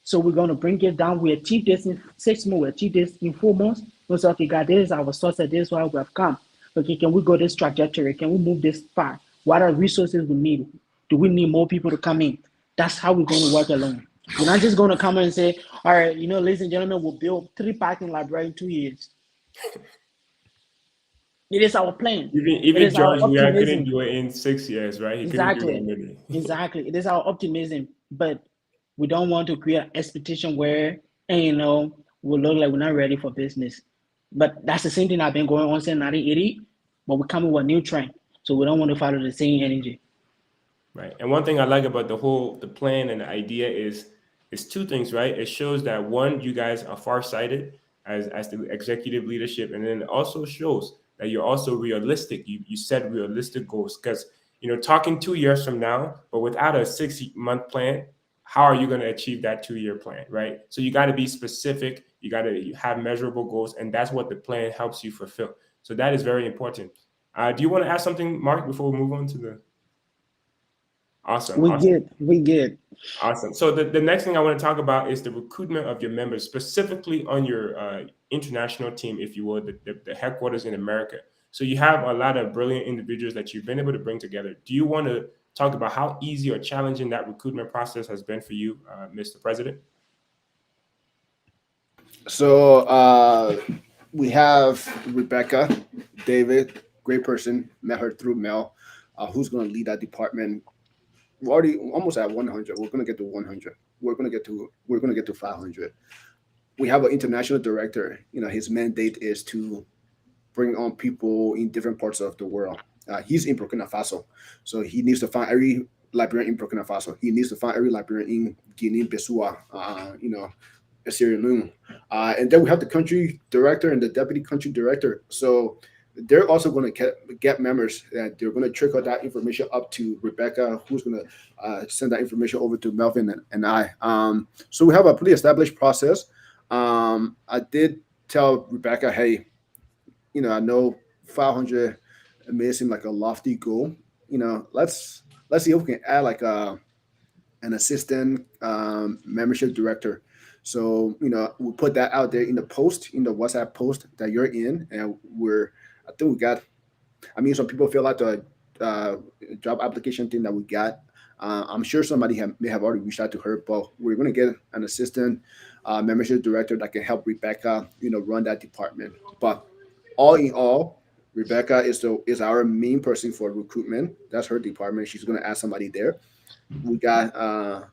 So we're going to bring it down. We achieve this in 6 months. We achieve this in 4 months. We say, okay, God, this is our success. This is why we have come. Okay, can we go this trajectory? Can we move this far? What are resources we need? Do we need more people to come in? That's how we're going to work alone. We're not just going to come in and say, all right, ladies and gentlemen, we'll build 3 parking libraries in 2 years. It is our plan. Even George Weah couldn't do it in 6 years, right? He Exactly. couldn't do it in a minute. Exactly. It is our optimism. But We don't want to create an expectation where, and we look like we're not ready for business. But that's the same thing I've been going on since 1980, but we're coming with a new trend. So we don't want to follow the same energy. Right. And one thing I like about the plan and the idea is two things, right? It shows that one, you guys are farsighted as the executive leadership, and then it also shows that you're also realistic. You set realistic goals because talking 2 years from now, but without a 6-month plan, how are you going to achieve that 2-year plan, right? So you got to be specific. You got to have measurable goals, and that's what the plan helps you fulfill. So that is very important. Do you want to add something, Mark, before we move on to the? Awesome. We get. Awesome. So the next thing I want to talk about is the recruitment of your members, specifically on your international team, if you will, the headquarters in America. So you have a lot of brilliant individuals that you've been able to bring together. Do you want to talk about how easy or challenging that recruitment process has been for you, Mr. President? So we have Rebecca, David, great person. Met her through Mel, who's going to lead that department. We're already almost at 100. We're going to get to 100. We're going to get to 500. We have an international director. His mandate is to bring on people in different parts of the world. He's in Burkina Faso, so he needs to find every Liberian in Burkina Faso. He needs to find every Liberian in Guinea-Bissau, Sierra Leone. And then we have the country director and the deputy country director. So they're also going to get members, that they're going to trickle that information up to Rebecca, who's going to send that information over to Melvin and I. So we have a pretty established process. I did tell Rebecca, hey, I know 500 may seem like a lofty goal. Let's see if we can add like an assistant membership director. So we put that out there in the post, in the WhatsApp post that you're in, and I think we got. Some people fill out the job application thing that we got. I'm sure somebody may have already reached out to her, but we're going to get an assistant membership director that can help Rebecca, run that department. But all in all, Rebecca is our main person for recruitment. That's her department. She's going to add somebody there. We got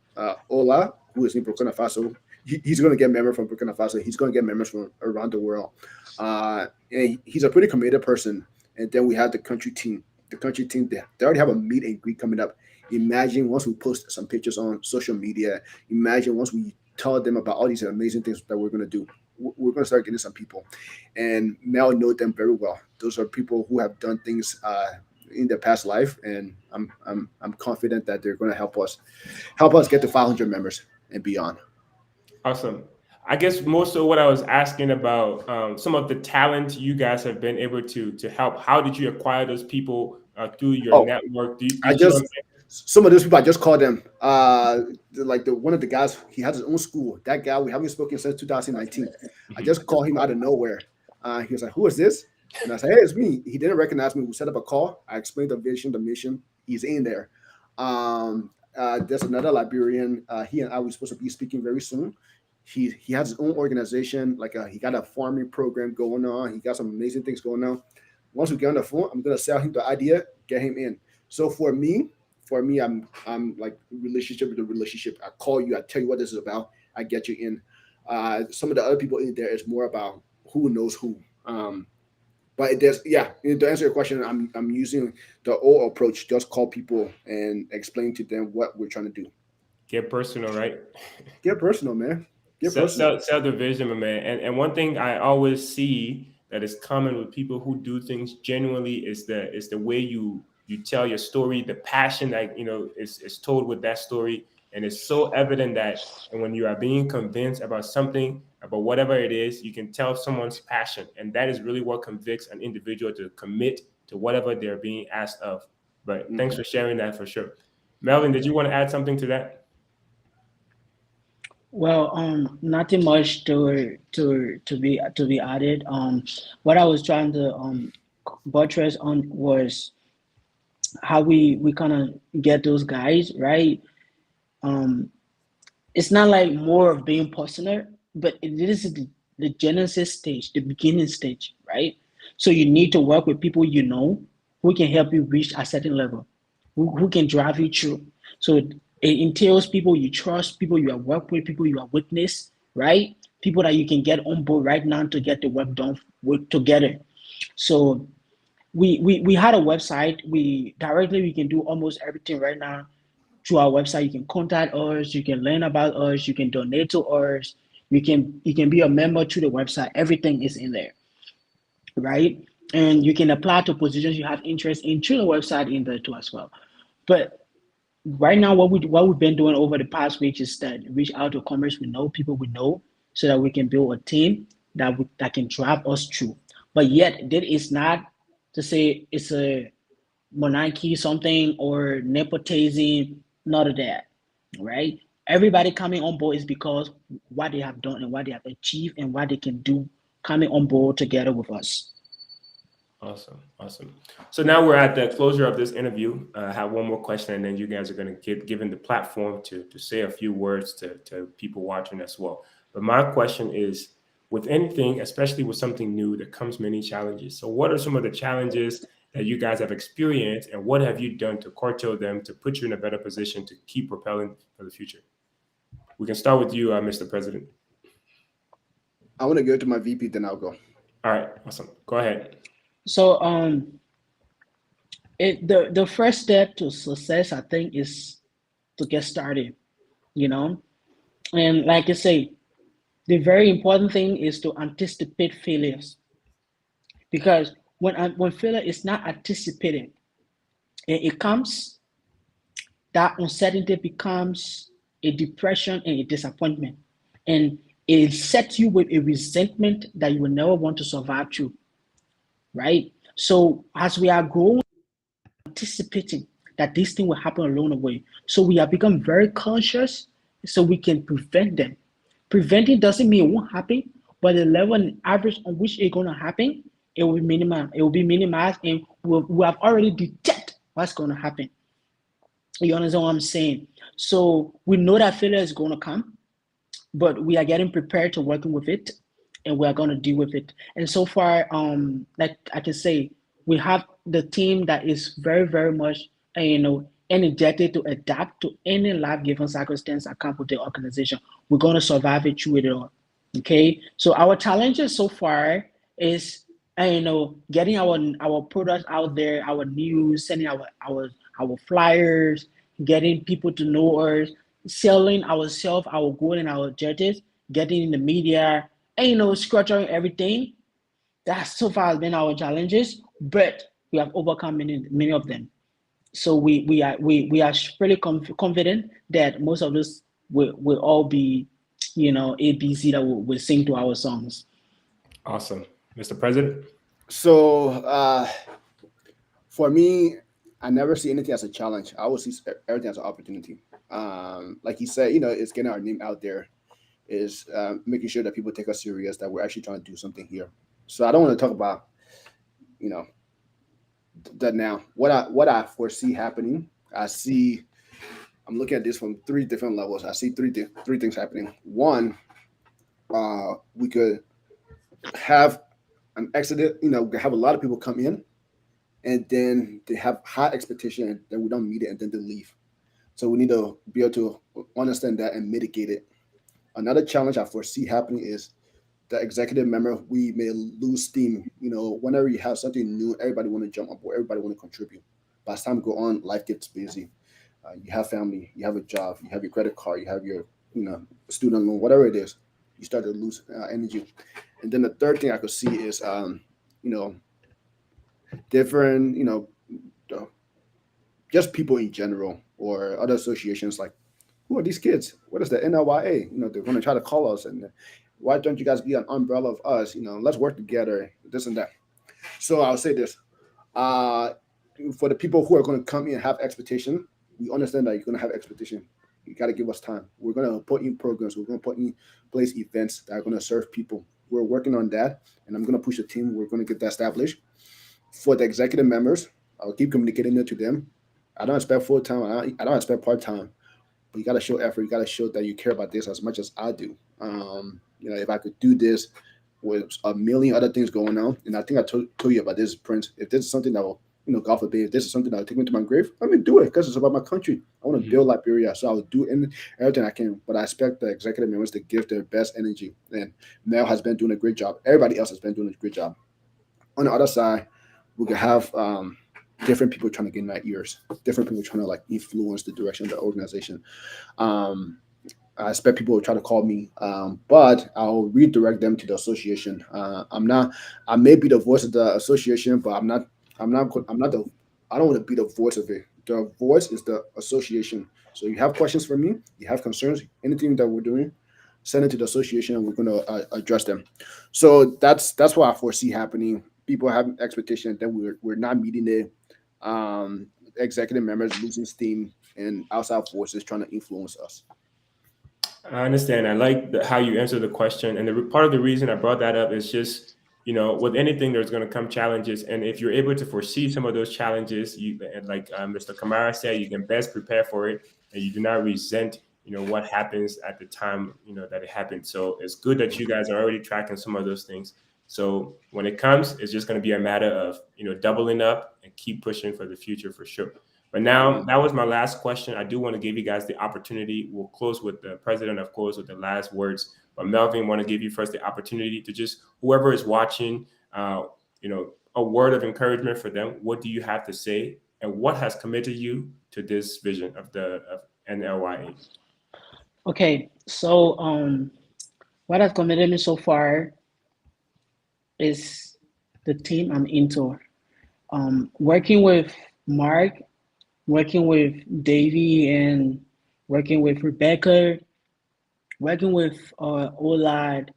Ola, who is in Burkina Faso. He's going to get members from Burkina Faso. He's going to get members from around the world. And he's a pretty committed person. And then we have the country team. The country team, they already have a meet and greet coming up. Imagine once we post some pictures on social media. Imagine once we tell them about all these amazing things that we're going to do. We're going to start getting some people. And Mel knows them very well. Those are people who have done things in their past life. And I'm confident that they're going to help us get to 500 members and beyond. Awesome. I guess most of what I was asking about, some of the talent you guys have been able to help. How did you acquire those people through your network? Some of those people, I just called them. Like one of the guys, he has his own school. That guy, we haven't spoken since 2019. I just called him out of nowhere. He was like, "Who is this?" And I said, "Hey, it's me." He didn't recognize me. We set up a call. I explained the vision, the mission. He's in there. There's another Liberian. He and I were supposed to be speaking very soon. He has his own organization. Like he got a farming program going on. He got some amazing things going on. Once we get on the phone, I'm gonna sell him the idea, get him in. So for me, I'm like relationship with the relationship. I call you, I tell you what this is about, I get you in. Some of the other people in there is more about who knows who. But to answer your question, I'm using the old approach. Just call people and explain to them what we're trying to do. Get personal, right? Get personal, man. Sell the vision, my man. And one thing I always see that is common with people who do things genuinely is the way you tell your story, the passion that is told with that story. And it's so evident that when you are being convinced about something, about whatever it is, you can tell someone's passion. And that is really what convicts an individual to commit to whatever they're being asked of. But thanks for sharing that for sure. Melvin, did you want to add something to that? Well, nothing much to be added. What I was trying to buttress on was how we kind of get those guys right. It's not like more of being personal, but it is the genesis stage, the beginning stage, right? So you need to work with people who can help you reach a certain level, who can drive you through. So It entails people you trust, people you have worked with, people you have witnessed, right? People that you can get on board right now to get the work done with together. So we had a website. We can do almost everything right now through our website. You can contact us, you can learn about us, you can donate to us, you can be a member through the website. Everything is in there, right? And you can apply to positions you have interest in through the website in there too as well. But right now, what we've been doing over the past week is that reach out to commerce we know, people we know, so that we can build a team that can drive us through. But yet, that is not to say it's a monarchy something or nepotism, none of that, right? Everybody coming on board is because what they have done and what they have achieved and what they can do coming on board together with us. Awesome. Awesome. So now we're at the closure of this interview. I have one more question, and then you guys are going to get given the platform to say a few words to people watching as well. But my question is, with anything, especially with something new, there comes many challenges. So what are some of the challenges that you guys have experienced, and what have you done to curtail them to put you in a better position to keep propelling for the future? We can start with you, Mr. President. I want to go to my VP, then I'll go. All right. Awesome. Go ahead. So the first step to success, I think, is to get started, you know. And like I say, the very important thing is to anticipate failures, because when failure is not anticipated, it comes, that uncertainty becomes a depression and a disappointment, and it sets you with a resentment that you will never want to survive through, right? So as we are growing, anticipating that this thing will happen along the way, so we have become very conscious so we can prevent them. Preventing doesn't mean it won't happen, but the level and average on which it's going to happen, it will be minimized. It will be minimized, and we have already detected what's going to happen. You understand what I'm saying? So we know that failure is going to come, but we are getting prepared to working with it, and we are going to deal with it. And so far, like I can say, we have the team that is very, very much, energetic to adapt to any life-given circumstance that comes with the organization. We're going to survive it through it all. Okay. So our challenges so far is, getting our products out there, our news, sending our flyers, getting people to know us, selling ourselves, our goal and our objectives, getting in the media, and structuring everything. That so far has been our challenges, but we have overcome many of them. So we are really confident that most of this will all be, ABC that will sing to our songs. Awesome. Mr. President? So for me, I never see anything as a challenge. I always see everything as an opportunity. Like you said, it's getting our name out there, is making sure that people take us serious, that we're actually trying to do something here. So I don't want to talk about, that now. What I foresee happening, I'm looking at this from three different levels. I see three things happening. One, we could have an exodus, have a lot of people come in, and then they have high expectation, and then we don't meet it, and then they leave. So we need to be able to understand that and mitigate it. Another challenge I foresee happening is the executive member, we may lose steam. Whenever you have something new, everybody want to jump on board, everybody want to contribute. By the time we go on, life gets busy. You have family, you have a job, you have your credit card, you have your, student loan, whatever it is. You start to lose energy. And then the third thing I could see is, different, just people in general or other associations, like, who are these kids? What is the NLYA? They're going to try to call us, and why don't you guys be an umbrella of us? Let's work together, this and that. So I'll say this. For the people who are going to come in and have expectation, we understand that you're going to have expectation. You got to give us time. We're going to put in programs. We're going to put in place events that are going to serve people. We're working on that, and I'm going to push the team. We're going to get that established. For the executive members, I'll keep communicating it to them. I don't expect full-time. I don't expect part-time. But you got to show effort. You got to show that you care about this as much as I do. If I could do this with a million other things going on, and I think I told you about this, Prince, if this is something that will God forbid, if this is something that will take me to my grave, let me do it because it's about my country. I want to build Liberia, so I will do everything I can. But I expect the executive members to give their best energy. And Mel has been doing a great job. Everybody else has been doing a great job. On the other side, we could have different people trying to get in our ears, different people trying to like influence the direction of the organization. Um, I expect people will try to call me, but I'll redirect them to the association. I'm not. I may be the voice of the association, but I'm not. I'm not. I'm not the. I don't want to be the voice of it. The voice is the association. So you have questions for me, you have concerns, anything that we're doing, send it to the association, and we're going to address them. So that's what I foresee happening. People have expectation that we're not meeting it. Executive members losing steam and outside forces trying to influence us. I understand. I like how you answer the question, and part of the reason I brought that up is just, with anything, there's going to come challenges, and if you're able to foresee some of those challenges, and like Mr. Kamara said, you can best prepare for it, and you do not resent, what happens at the time, that it happened. So it's good that you guys are already tracking some of those things. So when it comes, it's just going to be a matter of, doubling up and keep pushing for the future for sure. But now that was my last question. I do want to give you guys the opportunity. We'll close with the president, of course, with the last words. But Melvin, want to give you first the opportunity to just whoever is watching, a word of encouragement for them. What do you have to say, and what has committed you to this vision of NLYA? Okay, so what has committed me so far is the team I'm into. Working with Mark, working with Davey, and working with Rebecca, working with Olad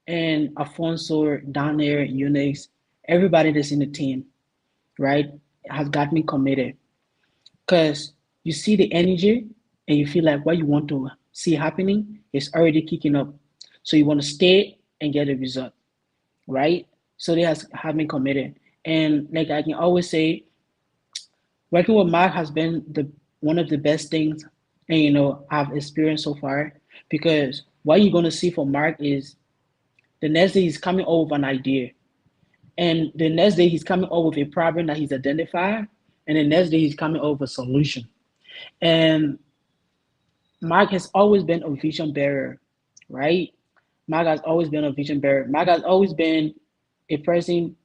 and Afonso down there, Unix, everybody that's in the team, right, has got me committed. Because you see the energy and you feel like what you want to see happening is already kicking up. So you want to stay and get a result, right? So they have me committed. And like I can always say, working with Mark has been one of the best things, and I've experienced so far, because what you're gonna see from Mark is the next day he's coming up with an idea, and the next day he's coming up with a problem that he's identified, and the next day he's coming up with a solution. And Mark has always been a vision bearer, right? Mark has always been a vision bearer. Mark has always been a person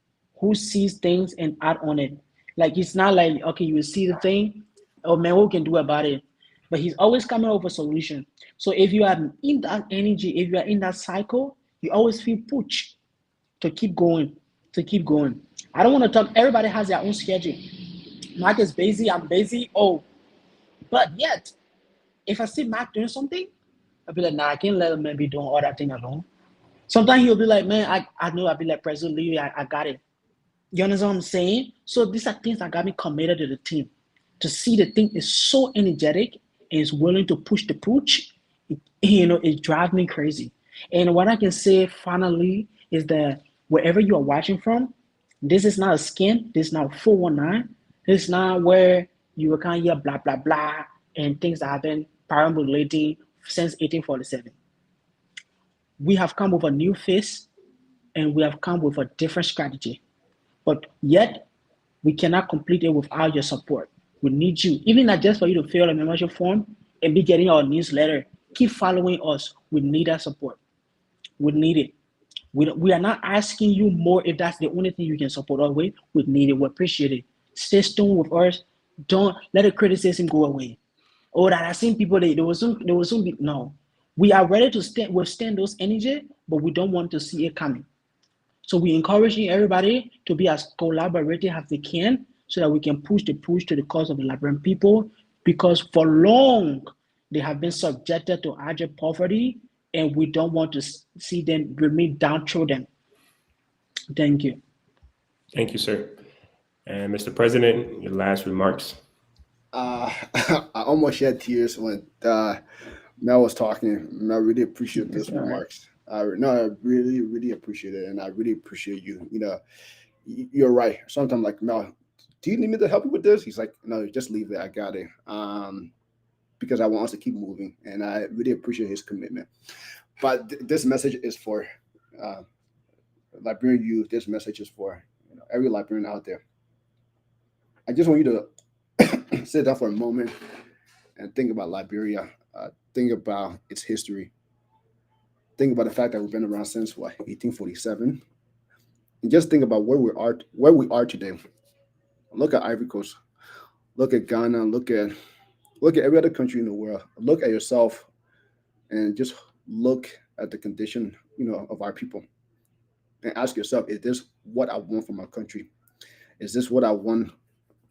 who sees things and act on it. Like, it's not like, okay, you will see the thing, oh man, what we can do about it? But he's always coming up with a solution. So if you are in that energy, if you are in that cycle, you always feel pushed to keep going, to keep going. I don't want to talk, everybody has their own schedule. Mark is busy, I'm busy. Oh, but yet, if I see Mark doing something, I'll be like, nah, I can't let him be doing all that thing alone. Sometimes he'll be like, man, I know. I'll be like, President Lee, I got it. You understand what I'm saying? So these are things that got me committed to the team. To see the thing is so energetic and is willing to push the push, it drives me crazy. And what I can say finally is that wherever you are watching from, this is not a scam. This is not 419. This is not where you will kind of hear blah, blah, blah, and things that have been perambulating since 1847. We have come with a new face, and we have come with a different strategy. But yet, we cannot complete it without your support. We need you, even not just for you to fill a membership form and be getting our newsletter. Keep following us. We need that support. We need it. We are not asking you more if that's the only thing you can support us with. We need it. We appreciate it. Stay tuned with us. Don't let the criticism go away. Oh, that I've seen people, they will soon be, no. We are ready to withstand those energy, but we don't want to see it coming. So we encouraging everybody to be as collaborative as they can so that we can push to the cause of the Liberian people, because for long they have been subjected to abject poverty, and we don't want to see them remain downtrodden. Thank you. Thank you, sir. And Mr. President, your last remarks. I almost shed tears when Mel was talking. I really appreciate those remarks. I really, really appreciate it, and I really appreciate you. You're right. Sometimes, like, Mel, do you need me to help you with this? He's like, no, just leave it. I got it. Because I want us to keep moving, and I really appreciate his commitment. But this message is for Liberian youth. This message is for every Liberian out there. I just want you to sit down for a moment and think about Liberia. Think about its history. Think about the fact that we've been around since what 1847, and just think about where we are today. Look at Ivory Coast. Look at Ghana. Look at every other country in the world. Look at yourself and just look at the condition of our people and ask yourself: Is this what I want for my country? Is this what I want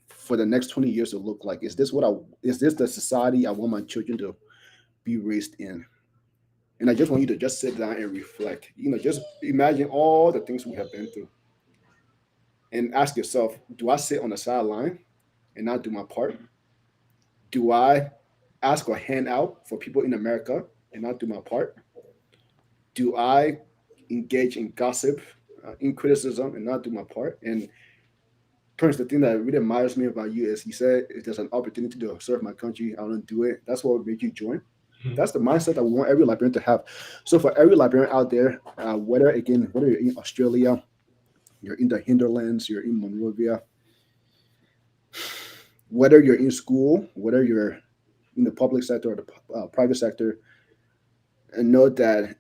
for the next 20 years to look like? Is this the society I want my children to be raised in? And I just want you to just sit down and reflect. Just imagine all the things we have been through and ask yourself, do I sit on the sideline and not do my part? Do I ask or hand out for people in America and not do my part? Do I engage in gossip, in criticism, and not do my part? And Prince, the thing that really admires me about you is, he said, if there's an opportunity to serve my country, I want to do it. That's what would make you join. That's the mindset that we want every Liberian to have. So for every Liberian out there, whether you're in Australia, you're in the hinterlands, you're in Monrovia, whether you're in school, whether you're in the public sector or the private sector, and know that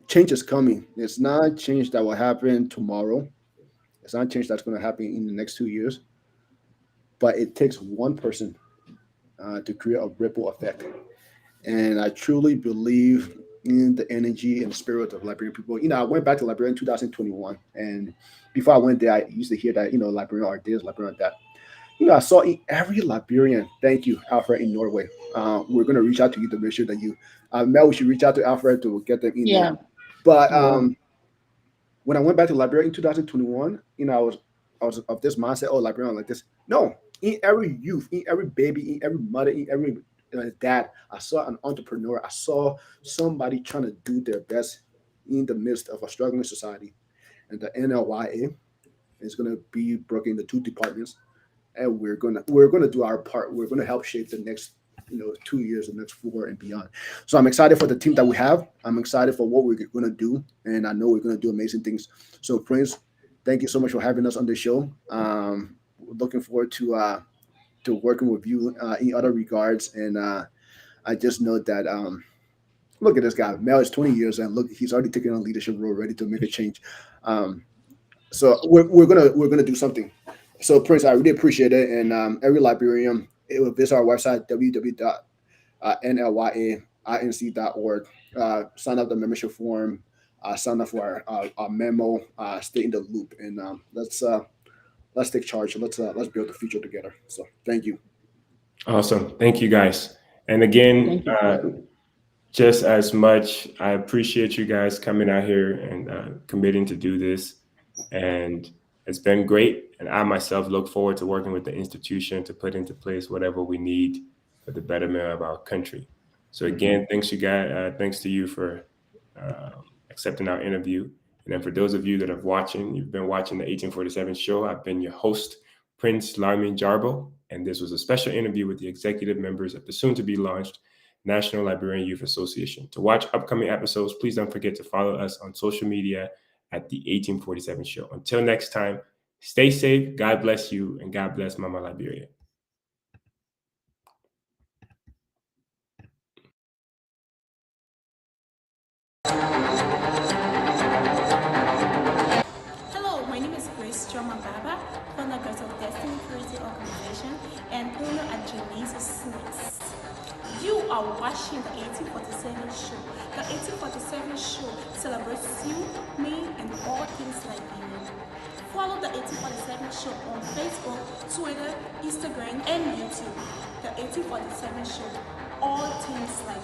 change is coming. It's not change that will happen tomorrow. It's not change that's going to happen in the next 2 years. But it takes one person to create a ripple effect. And I truly believe in the energy and spirit of Liberian people. I went back to Liberia in 2021, and before I went there, I used to hear that Liberian are this, Liberian are that. I saw in every Liberian. Thank you, Alfred in Norway. We're going to reach out to you to make sure that Mel, we should reach out to Alfred to get them in Yeah. there. But when I went back to Liberia in 2021, I was of this mindset. Oh, Liberian like this. No, in every youth, in every baby, in every mother, in every dad, I saw an entrepreneur. I saw somebody trying to do their best in the midst of a struggling society. And the NLYA is going to be broken into two departments, and we're gonna do our part. We're gonna help shape the next 2 years, the next 4 and beyond. So I'm excited for the team that we have. I'm excited for what we're gonna do, and I know we're gonna do amazing things. So Prince, thank you so much for having us on the show. Looking forward to working with you in other regards, and I just know that look at this guy. Mel is 20 years, and look, he's already taking on a leadership role, ready to make a change. So we're gonna do something. So Prince, I really appreciate it, and every Liberian, it will visit our website www.nlyainc.org. Sign up the membership form, sign up for our memo, stay in the loop, and let's take charge. Let's build the future together. So thank you. Awesome. Thank you, guys. And again, Thank you. just as much, I appreciate you guys coming out here and committing to do this. And it's been great. And I myself look forward to working with the institution to put into place whatever we need for the betterment of our country. So again, thanks you guys. Thanks to you for accepting our interview. And then for those of you that have you've been watching the 1847 show. I've been your host, Prince Larmin Jarbo, and this was a special interview with the executive members of the soon-to-be launched National Liberian Youth Association. To watch upcoming episodes, please don't forget to follow us on social media at the 1847 show. Until next time, stay safe, God bless you, and God bless Mama Liberia. Hello, my name is Baba, founder of Destiny Creative Organization and owner at Jallayu Snacks. You are watching the 1847 show. The 1847 show celebrates you, me, and all things Liberian. Follow the 1847 show on Facebook, Twitter, Instagram, and YouTube. The 1847 show, all things Liberian.